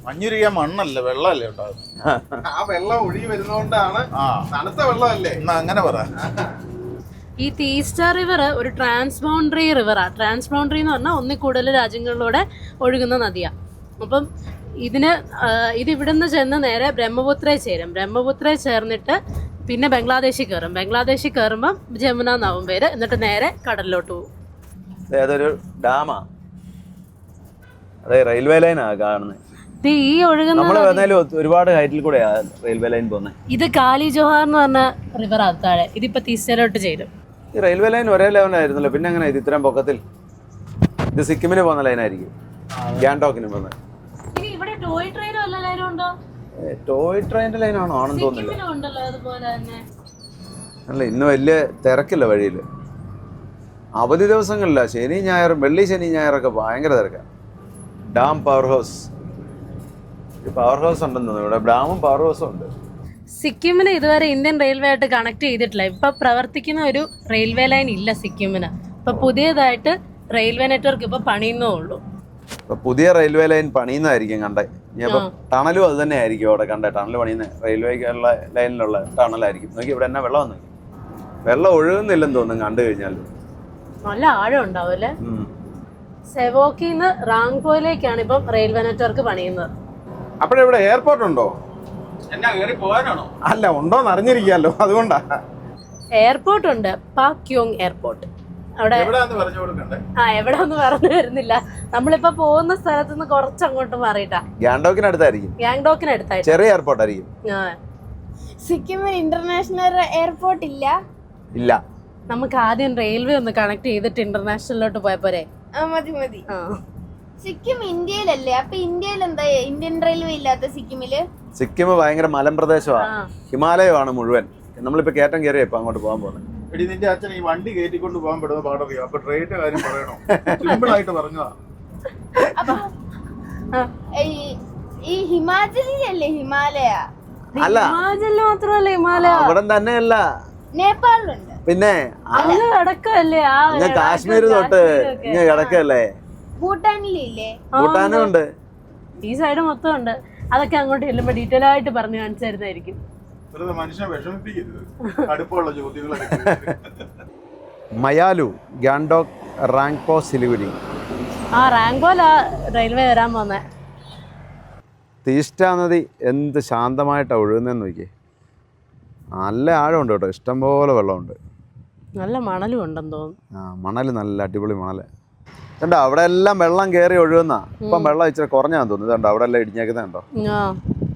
മഞ്ഞുരുകിയ മണ്ണല്ല, വെള്ളമല്ലേ ഉണ്ടാകുന്നത്. ആ വെള്ളം ഒഴുകി വരുന്നോണ്ടാണ്. തണുത്ത വെള്ളമല്ലേ. എന്നാ അങ്ങനെ പറ. ഈ തീസ്റ്റ റിവർ ഒരു ട്രാൻസ്ബൗണ്ടറി റിവറാണ്. ട്രാൻസ്ബൗണ്ടറി എന്ന് പറഞ്ഞാൽ ഒന്നിൽ കൂടുതൽ രാജ്യങ്ങളിലൂടെ ഒഴുകുന്ന നദിയാണ്. അപ്പം ഇത് ഇവിടുന്ന് ചെന്ന് നേരെ ബ്രഹ്മപുത്രയിൽ ചേരും. ബ്രഹ്മപുത്രയിൽ ചേർന്നിട്ട് പിന്നെ ബംഗ്ലാദേശിൽ കയറും. ബംഗ്ലാദേശിൽ കയറുമ്പം ജമുന എന്നാവും പേര്. എന്നിട്ട് നേരെ കടലിലോട്ട് പോകും. അതൊരു ഡാമാ, അതെ റെയിൽവേ ലൈനാ കാണുന്നത്. ഈ ഒഴുകുന്ന നമ്മൾ വന്നാലും ഒരുപാട് ഹൈറ്റിൽ കൂടെയാ റെയിൽവേ ലൈൻ പോകുന്നത്. ഇത് കാലി ജോഹാർ എന്ന് പറഞ്ഞ റിവറാണ് താഴെ. ഇതിപ്പോ തീസ്റ്റയിലോട്ട് ചേരും. ഈ റെയിൽവേ ലൈൻ ഒരേ ലെവലായിരുന്നല്ലോ, പിന്നെ എങ്ങനെ ഇത് ഇത്രയും പൊക്കത്തിൽ? ഇത് സിക്കിമിന് പോകുന്ന ലൈനായിരിക്കും, ഗാംഗ്ടോക്കിന് പോകുന്നത്. ഇവിടെ ടോയ് ട്രെയിനും എല്ലാ ലൈനും ഉണ്ടോ? ടോയ് ട്രെയിനിന്റെ ലൈനാണോ? ആണെന്ന് തോന്നുന്നില്ല. ഉണ്ടല്ലോ അതുപോലെ തന്നെ. അല്ല, ഇന്ന് വലിയ തിരക്കില്ല വഴിയിൽ. അവധി ദിവസങ്ങളില്ല, ശനി ഞായറും, വെള്ളി ശനി ഞായറൊക്കെ ഭയങ്കര തിരക്കാണ്. Dam power house, power house ഉണ്ടെന്ന് തോന്നുന്നു ഇവിടെ. ഡാമും പവർ ഹൗസും ഉണ്ട്. സിക്കിമിന് ഇതുവരെ ഇന്ത്യൻ റെയിൽവേ ആയിട്ട് കണക്ട് ചെയ്തിട്ടില്ല. ഇപ്പൊ പ്രവർത്തിക്കുന്ന ഒരു റെയിൽവേ ലൈൻ ഇല്ല സിക്കിമിന്. ഇപ്പൊ പുതിയതായിട്ട് റെയിൽവേ നെറ്റ്വർക്ക് ഇപ്പൊ പണിയുന്നേ ഉള്ളൂ. ഇപ്പൊ പുതിയ റെയിൽവേ ലൈൻ പണിയുന്നതായിരിക്കും കണ്ടേ. ഇനിയപ്പോ ടണലും അത് തന്നെ ആയിരിക്കും അവിടെ കണ്ടേ. ടണൽ പണിയുന്ന റെയിൽവേക്കുള്ള ലൈനിലുള്ള ടണലായിരിക്കും. നോക്കി ഇവിടെ എന്നാ വെള്ളം വന്നു. വെള്ളം ഒഴുകുന്നില്ലെന്ന് തോന്നുന്നു കണ്ടു കഴിഞ്ഞാൽ. നല്ല ആഴം ഉണ്ടാവും അല്ലേ. സെവോക്കിന്ന് റാങ്പോയിലേക്കാണ് ഇപ്പം റെയിൽവേ നെറ്റ്വർക്ക് പണിയുന്നത്. അപ്പോഴിവിടെ എയർപോർട്ട് ഉണ്ടോ? എന്നാ കയറി പോകാനാണോ? അല്ല, ഉണ്ടോന്ന് അറിഞ്ഞിരിക്കാലോ, അതുകൊണ്ടാ. എയർപോർട്ട് ഉണ്ട്, പാക്യോങ് എയർപോർട്ട്. അവിടെ എവിടെയാന്ന് പറഞ്ഞു കൊടുക്കണ്ടേ? എവിടെ ഒന്നും പറഞ്ഞു വരുന്നില്ല. നമ്മളിപ്പോ പോകുന്ന സ്ഥലത്ത് നിന്ന് കുറച്ചങ്ങോട്ട് മാറിയിട്ടാ. ഗാംഗ്ടോക്കിനടുത്തായിരിക്കും, ഗാംഗ്ടോക്കിന് അടുത്തായിട്ട് ചെറിയ എയർപോർട്ട് ആയിരിക്കും. സിക്കിമിൽ ഇന്റർനാഷണൽ എയർപോർട്ട് ഇല്ല. നമുക്ക് ആദ്യം റെയിൽവേ ഒന്ന് കണക്ട് ചെയ്തിട്ട് ഇന്റർനാഷണലിലോട്ട് പോയപ്പോരെ. മതി. സിക്കിം ഇന്ത്യയിലല്ലേ, അപ്പൊ ഇന്ത്യയിൽ എന്താ ഇന്ത്യൻ റെയിൽവേ ഇല്ലാത്ത സിക്കിമില്? സിക്കിം ഭയങ്കര മലമ്പ്രദേശമാണ്, ഹിമാലയമാണ് മുഴുവൻ. നമ്മളിപ്പോ കയറ്റം കയറിയ ഇപ്പൊ അങ്ങോട്ട് പോകാൻ പോകുന്നത്. എടി, നിന്റെ അച്ഛൻ ഈ വണ്ടി കയറ്റിക്കൊണ്ട് പോകാൻ പെടുന്ന പാടറിയോ? അപ്പൊ ട്രെയിനിന്റെ കാര്യം പറയണോ? സിമ്പിൾ ആയിട്ട് പറഞ്ഞതാ. അപ്പൊ ഈ ഹിമാചലിലല്ലേ ഹിമാലയ? അല്ല, ഹിമാചലിൽ മാത്രമല്ല ഹിമാലയ, അവിടെ തന്നെയല്ല, നേപ്പാളിലുണ്ട്. പിന്നെ അങ്ങ് കിടക്കല്ലേ. അങ്ങ് കാശ്മീർ തൊട്ട് ഇങ്ങ് കിടക്കല്ലേ. ഭൂട്ടാനിലില്ലേ? ഭൂട്ടാനും ഉണ്ട്. ഈ സൈഡ് മൊത്തം ഉണ്ട്. അതൊക്കെ അങ്ങോട്ട് ചെല്ലുമ്പോ ഡീറ്റെയിൽ ആയിട്ട് പറഞ്ഞു കാണിച്ചു തരുന്നതായിരിക്കും. വെറുതെ മനുഷ്യനെ വിഷമിപ്പിക്കരുത് അടുപ്പമുള്ള ചോദ്യങ്ങളൊക്കെ. മയാലു, ഗാംഗ്ടോക്ക്, റാങ്പോ, സിലിഗുരി. റാങ്കോലാ റെയിൽവേ വരാൻ പോന്നെ. തീസ്റ്റ നദി എന്ത് ശാന്തമായിട്ടാണ് ഒഴുകുന്നതെന്ന് നോക്കിയേ. നല്ല ആഴമുണ്ട് കേട്ടോ, ഇഷ്ടംപോലെ വെള്ളമുണ്ട്. നല്ല മണലും ഉണ്ടെന്ന് തോന്നുന്നു. മണൽ നല്ല അടിപൊളി മണൽ. കണ്ടോ അവിടെ എല്ലാം വെള്ളം കയറി ഒഴുകുന്ന. ഇപ്പം വെള്ളം ഇച്ചിരി കുറഞ്ഞാന്ന് തോന്നുന്നു. കണ്ടോ അവിടെ എല്ലാം ഇടിഞ്ഞേക്കുന്നുണ്ടോ?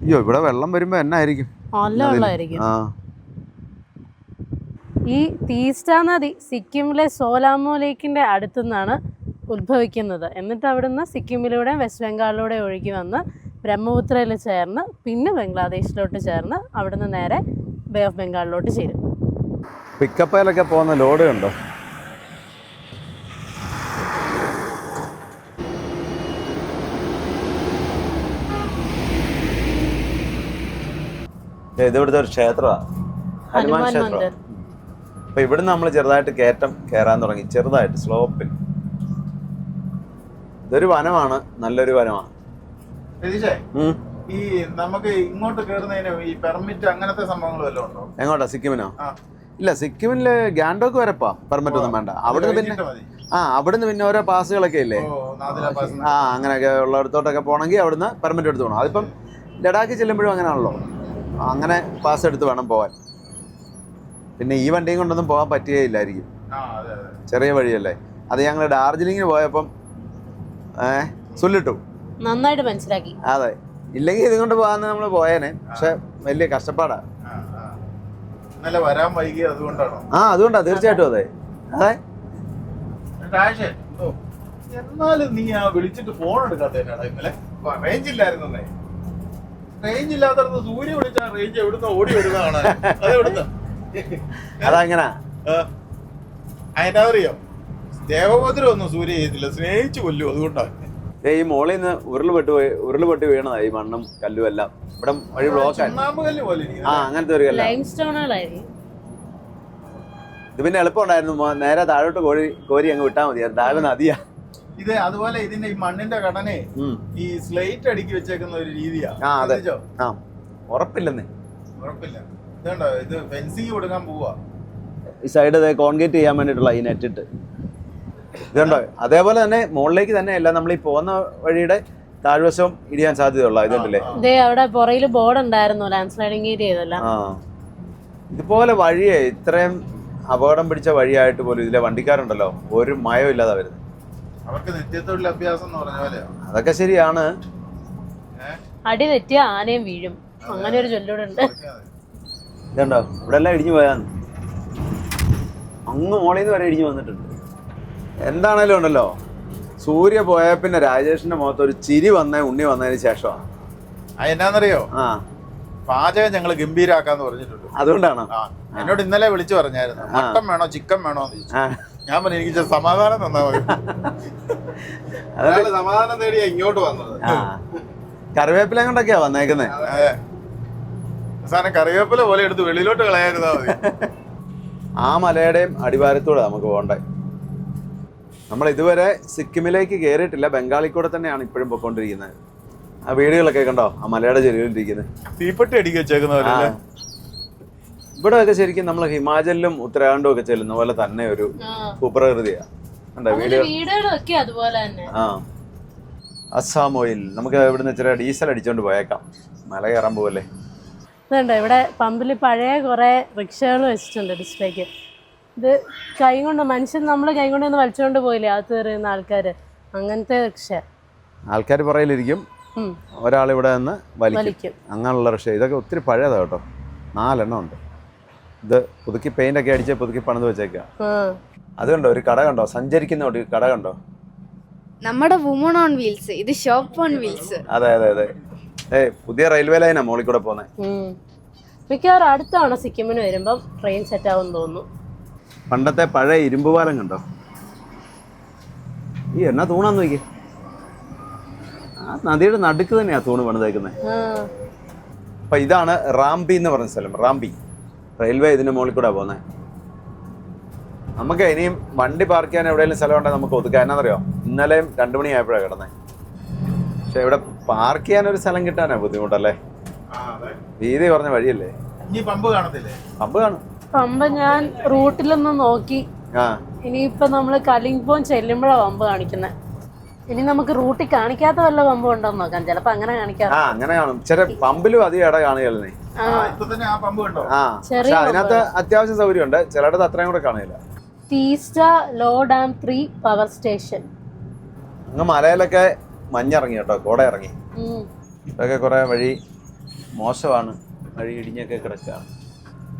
അയ്യോ, ഇവിടെ വെള്ളം വരുമ്പോ എന്നായിരിക്കും? നല്ല വെള്ളമായിരിക്കും. ഈ തീസ്റ്റ നദി സിക്കിമിലെ സോലാമോ ലേക്കിന്റെ അടുത്തുനിന്നാണ് ഉത്ഭവിക്കുന്നത്. എന്നിട്ട് അവിടുന്ന് സിക്കിമിലൂടെ വെസ്റ്റ് ബംഗാളിലൂടെ ഒഴുകി വന്ന് ബ്രഹ്മപുത്രയിൽ ചേർന്ന് പിന്നെ ബംഗ്ലാദേശിലോട്ട് ചേർന്ന് അവിടുന്ന് നേരെ ബേ ഓഫ് ബംഗാളിലോട്ട് ചേരും. പിക്കപ്പയിലൊക്കെ പോകുന്ന ലോഡ് കണ്ടോ? ഇത് ഇവിടുത്തെ ഒരു ക്ഷേത്രമാണ്, ഹനുമാൻ ക്ഷേത്രം. അപ്പൊ ഇവിടുന്ന് നമ്മൾ ചെറുതായിട്ട് കയറാൻ തുടങ്ങി, ചെറുതായിട്ട് സ്ലോപ്പിൽ. ഇതൊരു വനമാണ്, നല്ലൊരു വനമാണ്. ഈ നമുക്ക് ഇങ്ങോട്ട് കയറുന്നതിന് ഈ പെർമിറ്റ് അങ്ങനത്തെ സംഭവങ്ങൾ വല്ലതും ഉണ്ടോ? എങ്ങോട്ടാ? സിക്കിമിനോ? ഇല്ല, സിക്കിമില് ഗാംഗ്ടോക്ക് വരെ പെർമിറ്റ് ഒന്നും വേണ്ട. അവിടുന്ന് പിന്നെ അവിടുന്ന് പിന്നെ ഓരോ പാസുകളൊക്കെ ഇല്ലേ? ഓ, നാദില പാസ്. അങ്ങനെയൊക്കെ ഉള്ളിടത്തോട്ടൊക്കെ പോകണമെങ്കിൽ അവിടുന്ന് പെർമിറ്റ് എടുത്ത് പോകണം. അതിപ്പം ലഡാക്കിൽ ചെല്ലുമ്പോഴും അങ്ങനെയാണല്ലോ, അങ്ങനെ പാസ് എടുത്ത് വേണം പോകാൻ. പിന്നെ ഈ വണ്ടിയും കൊണ്ടൊന്നും പോകാൻ പറ്റുകയില്ലായിരിക്കും, അതെ അതെ. ചെറിയ വഴിയല്ലേ. അത് ഞങ്ങൾ ഡാർജിലിങ്ങിന് പോയപ്പം ചൊല്ലിട്ടു, നന്നായിട്ട് മനസ്സിലാക്കി. അതെ, ഇല്ലെങ്കിൽ ഇതുകൊണ്ട് പോകാന്ന് നമ്മൾ പോയേനെ. പക്ഷെ വലിയ കഷ്ടപ്പാടാ. ഇന്നലെ വരാൻ വൈകി അതുകൊണ്ടാണോ? അതുകൊണ്ടാ, തീർച്ചയായിട്ടും അതെ. അതെ, എന്നാലും നീ വിളിച്ചിട്ട് ഫോൺ എടുക്കാത്തതിനാണ് ഇന്നലെ. റേഞ്ച് ഇല്ലായിരുന്നേ. റേഞ്ച് ഇല്ലാത്തടത്ത് സൂര്യ വിളിച്ചാ റേഞ്ച് എവിടുന്ന ഓടി വരുന്നതാണ്. അതെവിടുന്ന അതങ്ങനാ. അതിനറിയോ, ദേവഭദ്രം ഒന്നും സൂര്യ ചെയ്തില്ല, സ്നേഹിച്ചു കൊല്ലു. അതുകൊണ്ടാണ് ഈ മോളിൽ നിന്ന് ഉരുളുപൊട്ടി വീണതാ ഈ മണ്ണും കല്ലും എല്ലാം. ഇവിടെ വഴി ബ്ലോക്ക് ആയി. കല്ല് പോലെ അങ്ങനത്തെ ഒരു കല്ല. ഇത് പിന്നെ എളുപ്പമുണ്ടായിരുന്നു, നേരെ താഴോട്ട് കോരി അങ്ങ് വിട്ടാൽ മതിയായിരുന്നു. താഴെ നദിയാ ഇത്. അതുപോലെ ഇതിന്റെ ഈ മണ്ണിന്റെ ഘടനയെ ഈ സ്ലേറ്റ് അടുക്കി വെച്ചേക്കുന്ന ഒരു രീതിയാ. അതെ, ഉറപ്പില്ലെന്നേ. ഉറപ്പില്ല. ഇതുണ്ടോ, ഇത് ഫെൻസിങ് കൊടുക്കാൻ പോവാ. ഈ സൈഡ് കോൺക്രീറ്റ് ചെയ്യാൻ വേണ്ടിയിട്ടുള്ള ഈ നെറ്റിട്ട് ഇതുണ്ടോ. അതേപോലെ തന്നെ മുകളിലേക്ക് തന്നെ അല്ല, നമ്മൾ ഈ പോകുന്ന വഴിയുടെ താഴ്വശവും ഇടിയാൻ സാധ്യതയുള്ള ഇതുണ്ടല്ലേ. അവിടെ പുറകില് ബോർഡ് ഉണ്ടായിരുന്നു, ലാൻഡ് സ്ലൈഡിങ് ഏരിയ ചെയ്തല്ല. ഇതുപോലെ വഴിയെ ഇത്രയും അപകടം പിടിച്ച വഴിയായിട്ട് പോലും ഇതിലെ വണ്ടിക്കാരുണ്ടല്ലോ ഒരു മയം ഇല്ലാതെ വരുന്നത്. അവർക്ക് നിത്യത്തൊഴിൽ അഭ്യാസം എന്ന് പറഞ്ഞ പോലെ. അതൊക്കെ ശരിയാണ്. അടി തെറ്റിയ ആനയും വീഴും, അങ്ങനെ ഒരു ചൊല്ലൂടുണ്ട്. ഇതുണ്ടോ, ഇവിടെ എല്ലാം ഇടിഞ്ഞു പോയാന്ന്, അങ്ങ് മോളിൽ നിന്ന് വരെ ഇടിഞ്ഞു വന്നിട്ടുണ്ട്. എന്താണേലും ഉണ്ടല്ലോ, സൂര്യ പോയ പിന്നെ രാജേഷിന്റെ മുഖത്ത് ഒരു ചിരി ഉണ്ണി വന്നതിന് ശേഷമാണ്. എന്നാന്നറിയോ, പാചകം ഞങ്ങൾ ഗംഭീരാക്കാന്ന് പറഞ്ഞിട്ടുണ്ട്. അതുകൊണ്ടാണ് എന്നോട് ഇന്നലെ വിളിച്ചു പറഞ്ഞായിരുന്നു, മട്ടൻ വേണോ ചിക്കൻ വേണോ എന്ന് ചോദിച്ചു. ഞാൻ പറഞ്ഞു എനിക്ക് സമാധാനം തന്നാ മതി. സമാധാനം തേടിയാ ഇങ്ങോട്ട് വന്നത്. കറിവേപ്പില കൊണ്ടൊക്കെയാ വന്നേക്കുന്നേ. അവസാനം കറിവേപ്പില പോലെ എടുത്ത് വെളിയിലോട്ട് കളയായിരുന്നാ മതി. ആ മലയുടെയും അടിവാരത്തൂടെ നമുക്ക് പോകണ്ടേ. നമ്മൾ ഇതുവരെ സിക്കിമിലേക്ക് കയറിയിട്ടില്ല, ബംഗാളിൽ കൂടെ തന്നെയാണ് ഇപ്പോഴും പോയിക്കൊണ്ടിരിക്കുന്നത്. ആ വീടുകളൊക്കെ കണ്ടോ, ആ മലയുടെ ചെരുവിലിരിക്കുന്നത്. തീപ്പെട്ടി അടിക്കി വെച്ചേക്കുന്നവരല്ലേ. ഇവിടെ ഒക്കെ ശരിക്കും നമ്മൾ ഹിമാചലിലും ഉത്തരാഖണ്ഡും ഒക്കെ ചെല്ലുന്ന പോലെ തന്നെ ഒരു ഭൂപ്രകൃതിയാ. വീടുകളൊക്കെ അതുപോലെ തന്നെ. അസ്സാം ഓയിൽ. നമുക്ക് ഇവിടുന്ന് ഇച്ചിരി ഡീസൽ അടിച്ചോണ്ട് പോയേക്കാം, മല കയറാൻ പോവല്ലേ. ഇതുണ്ട്, ഇവിടെ പമ്പിൽ പഴയ കുറെ റിക്ഷകൾ വെച്ചിട്ടുണ്ട് ഡിസ്പ്ലേക്ക്. ഇത് കൈ കൊണ്ട് മനുഷ്യൻ നമ്മൾ കൈ കൊണ്ട് ഒന്ന് വലിച്ചുകൊണ്ട് പോയില്ലേ അകത്ത് കയറുന്ന ആൾക്കാര്, അങ്ങനത്തെ റിക്ഷ. ആൾക്കാർ പുറയിലിരിക്കും, ഒരാൾ ഇവിടെ നിന്ന് വലിക്കും, അങ്ങനെയുള്ള റിക്ഷ. ഇതൊക്കെ ഒത്തിരി പഴയതാ കേട്ടോ, 4 എണ്ണം ഉണ്ട്. ഇത് പുതുക്കി പെയിന്റ് ഒക്കെ അടിച്ച് പുതുക്കി പണിത് വെച്ചേക്കാം. അതുകൊണ്ടോ ഒരു കട കണ്ടോ, സഞ്ചരിക്കുന്ന ഒരു കട കണ്ടോ, നമ്മുടെ വുമൺ ഓൺ വീൽസ്, ഇത് ഷോപ്പ് ഓൺ വീൽസ്. അതെ അതെ അതെ. പുതിയ റെയിൽവേ ലൈനാ മോളിൽ കൂടെ പോന്നെ. മിക്കവാറും അടുത്താണ് സിക്കിമിന് വരുമ്പം ട്രെയിൻ സെറ്റ് ആവും തോന്നുന്നു. പണ്ടത്തെ പഴയ ഇരുമ്പ് പാലം കണ്ടോ, ഈ എന്നാ തൂണാന്ന് നോക്കി. ആ നദിയുടെ നടുക്ക് തന്നെയാ തൂണ് പണിതേക്കുന്നത്. അപ്പൊ ഇതാണ് റാംബി എന്ന് പറഞ്ഞ സ്ഥലം. റാംബി റെയിൽവേ ഇതിന്റെ മുകളിൽ കൂടെ പോന്നെ. നമുക്ക് ഇനിയും വണ്ടി പാർക്ക് ചെയ്യാൻ എവിടെയെങ്കിലും സ്ഥലം ഉണ്ടെങ്കിൽ നമുക്ക് ഒതുക്കാം. എന്നാന്നറിയോ, ഇന്നലെയും 2 മണിയായപ്പോഴാണ് കിടന്നേ. പക്ഷെ ഇവിടെ പാർക്ക് ചെയ്യാൻ ഒരു സ്ഥലം കിട്ടാനാ ബുദ്ധിമുട്ടല്ലേ, വീതി കുറഞ്ഞ വഴിയല്ലേ. പമ്പ് കാണത്തില്ലേ? പമ്പ് കാണും. പമ്പ് ഞാൻ റൂട്ടിലൊന്ന് നോക്കി. ഇനിയിപ്പൊ നമ്മള് കലിംഗ്പോങ് ചെല്ലുമ്പോഴാ പമ്പ് കാണിക്കുന്നത്. ഇനി നമുക്ക് റൂട്ടിൽ കാണിക്കാത്ത വല്ല പമ്പ് ഉണ്ടോന്ന് നോക്കാം, ചിലപ്പോ അങ്ങനെ കാണിക്കാം. അങ്ങനെ കാണും. ചില പമ്പിലും അധികം ഇട കാണുകയല്ലേ. പക്ഷെ അതിനകത്ത് അത്യാവശ്യം സൗകര്യമുണ്ട്, ചിലയിടത്ത് അത്രയും കൂടെ കാണില്ല. Teesta low dam 3 power station. അങ്ങ് മലയിലൊക്കെ മഞ്ഞിറങ്ങി കേട്ടോ, കോട ഇറങ്ങി. ഇതൊക്കെ കുറെ വഴി മോശമാണ്, വഴി ഇടിഞ്ഞൊക്കെ കിടക്കുകയാണ്.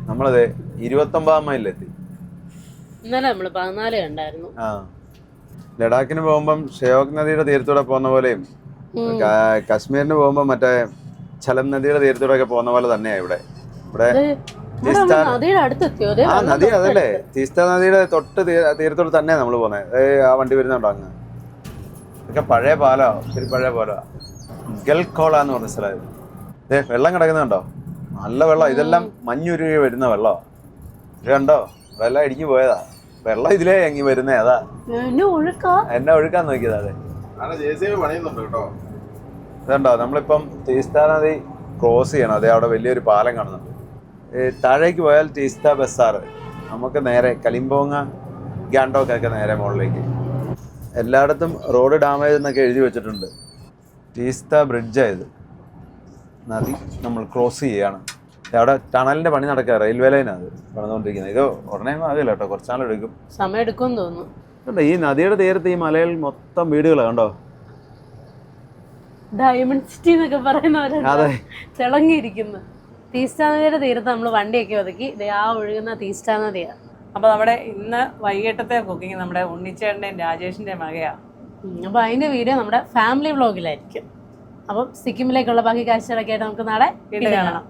നമ്മളത് 29 മൈലിലെത്തി. ഇന്നലെ നമ്മള് 14 കണ്ടായിരുന്നു. ലഡാക്കിന് പോകുമ്പം ഷെയോക് നദിയുടെ തീരത്തൂടെ പോകുന്ന പോലെയും കാശ്മീരിന് പോകുമ്പോ മറ്റേ ഛലം നദിയുടെ തീരത്തൂടെ ഒക്കെ പോകുന്ന പോലെ തന്നെയാ ഇവിടെ. ആ നദി അതല്ലേ, തീസ്ത നദിയുടെ തൊട്ട് തീരത്തോട് തന്നെയാ നമ്മള് പോകുന്നത്. ആ വണ്ടി വരുന്നുണ്ടോ അങ്ങ്, ഇതൊക്കെ പഴയ പാലോ, ഒത്തിരി പഴയ പാലോ. ഗൽക്കോള എന്ന് പറഞ്ഞ സ്ഥലം. വെള്ളം കിടക്കുന്നുണ്ടോ, നല്ല വെള്ളം. ഇതെല്ലാം മഞ്ഞുരുകി വരുന്ന വെള്ളോ, ഇത് കണ്ടോ, വെള്ളം ഇടിഞ്ഞു പോയതാ. വെള്ളം ഇതിലേ എങ്ങി വരുന്നേ, അതാ എന്നെ ഒഴുക്കാൻ നോക്കിയതാ. ഇതുണ്ടോ, നമ്മളിപ്പം തീസ്ത നദി ക്രോസ് ചെയ്യണം. അതെ, അവിടെ വലിയൊരു പാലം കാണുന്നുണ്ട്. താഴേക്ക് പോയാൽ തീസ്ത ബസാർ, നമുക്ക് നേരെ കലിംപോങ് ഗാൻഡോക്ക് ഒക്കെ നേരെ മുകളിലേക്ക്. എല്ലായിടത്തും റോഡ് ഡാമേജ് എന്നൊക്കെ എഴുതി വെച്ചിട്ടുണ്ട്. ടീസ്ത ബ്രിഡ്ജായത്, നദി നമ്മൾ ക്രോസ് ചെയ്യാണ്. അവിടെ ടണലിന്റെ പണി നടക്കുക, റെയിൽവേ ലൈനാണ് അത് പണിതുകൊണ്ടിരിക്കുന്നത്. ഇത് ഉടനെ ആകില്ല കേട്ടോ, കുറച്ചാളെടുക്കും, സമയം എടുക്കുമെന്ന് തോന്നുന്നു. കണ്ടോ ഈ നദിയുടെ തീരത്ത് ഈ മലയിൽ മൊത്തം വീടുകളാണ് കണ്ടോ. ഡയമണ്ട് സിറ്റി എന്നൊക്കെ പറയുന്നവരെ അതെ, തിളങ്ങിയിരിക്കുന്നു. തീസ്റ്റാ നദിയുടെ തീരത്ത് നമ്മൾ വണ്ടിയൊക്കെ ഒതുക്കി ആ ഒഴുകുന്ന തീസ്റ്റാ നദിയാണ്. അപ്പോൾ നമ്മുടെ ഇന്ന് വൈകിട്ടത്തെ കുക്കിംഗ് നമ്മുടെ ഉണ്ണിച്ചേട്ടൻ്റെയും രാജേഷിൻ്റെയും വകയാണ്. അപ്പോൾ അതിൻ്റെ വീഡിയോ നമ്മുടെ ഫാമിലി വ്ളോഗിലായിരിക്കും. അപ്പം സിക്കിമിലേക്കുള്ള ബാക്കി കാഴ്ചകളൊക്കെ ആയിട്ട് നമുക്ക് നാളെ വീണ്ടും കാണാം. കാണാം.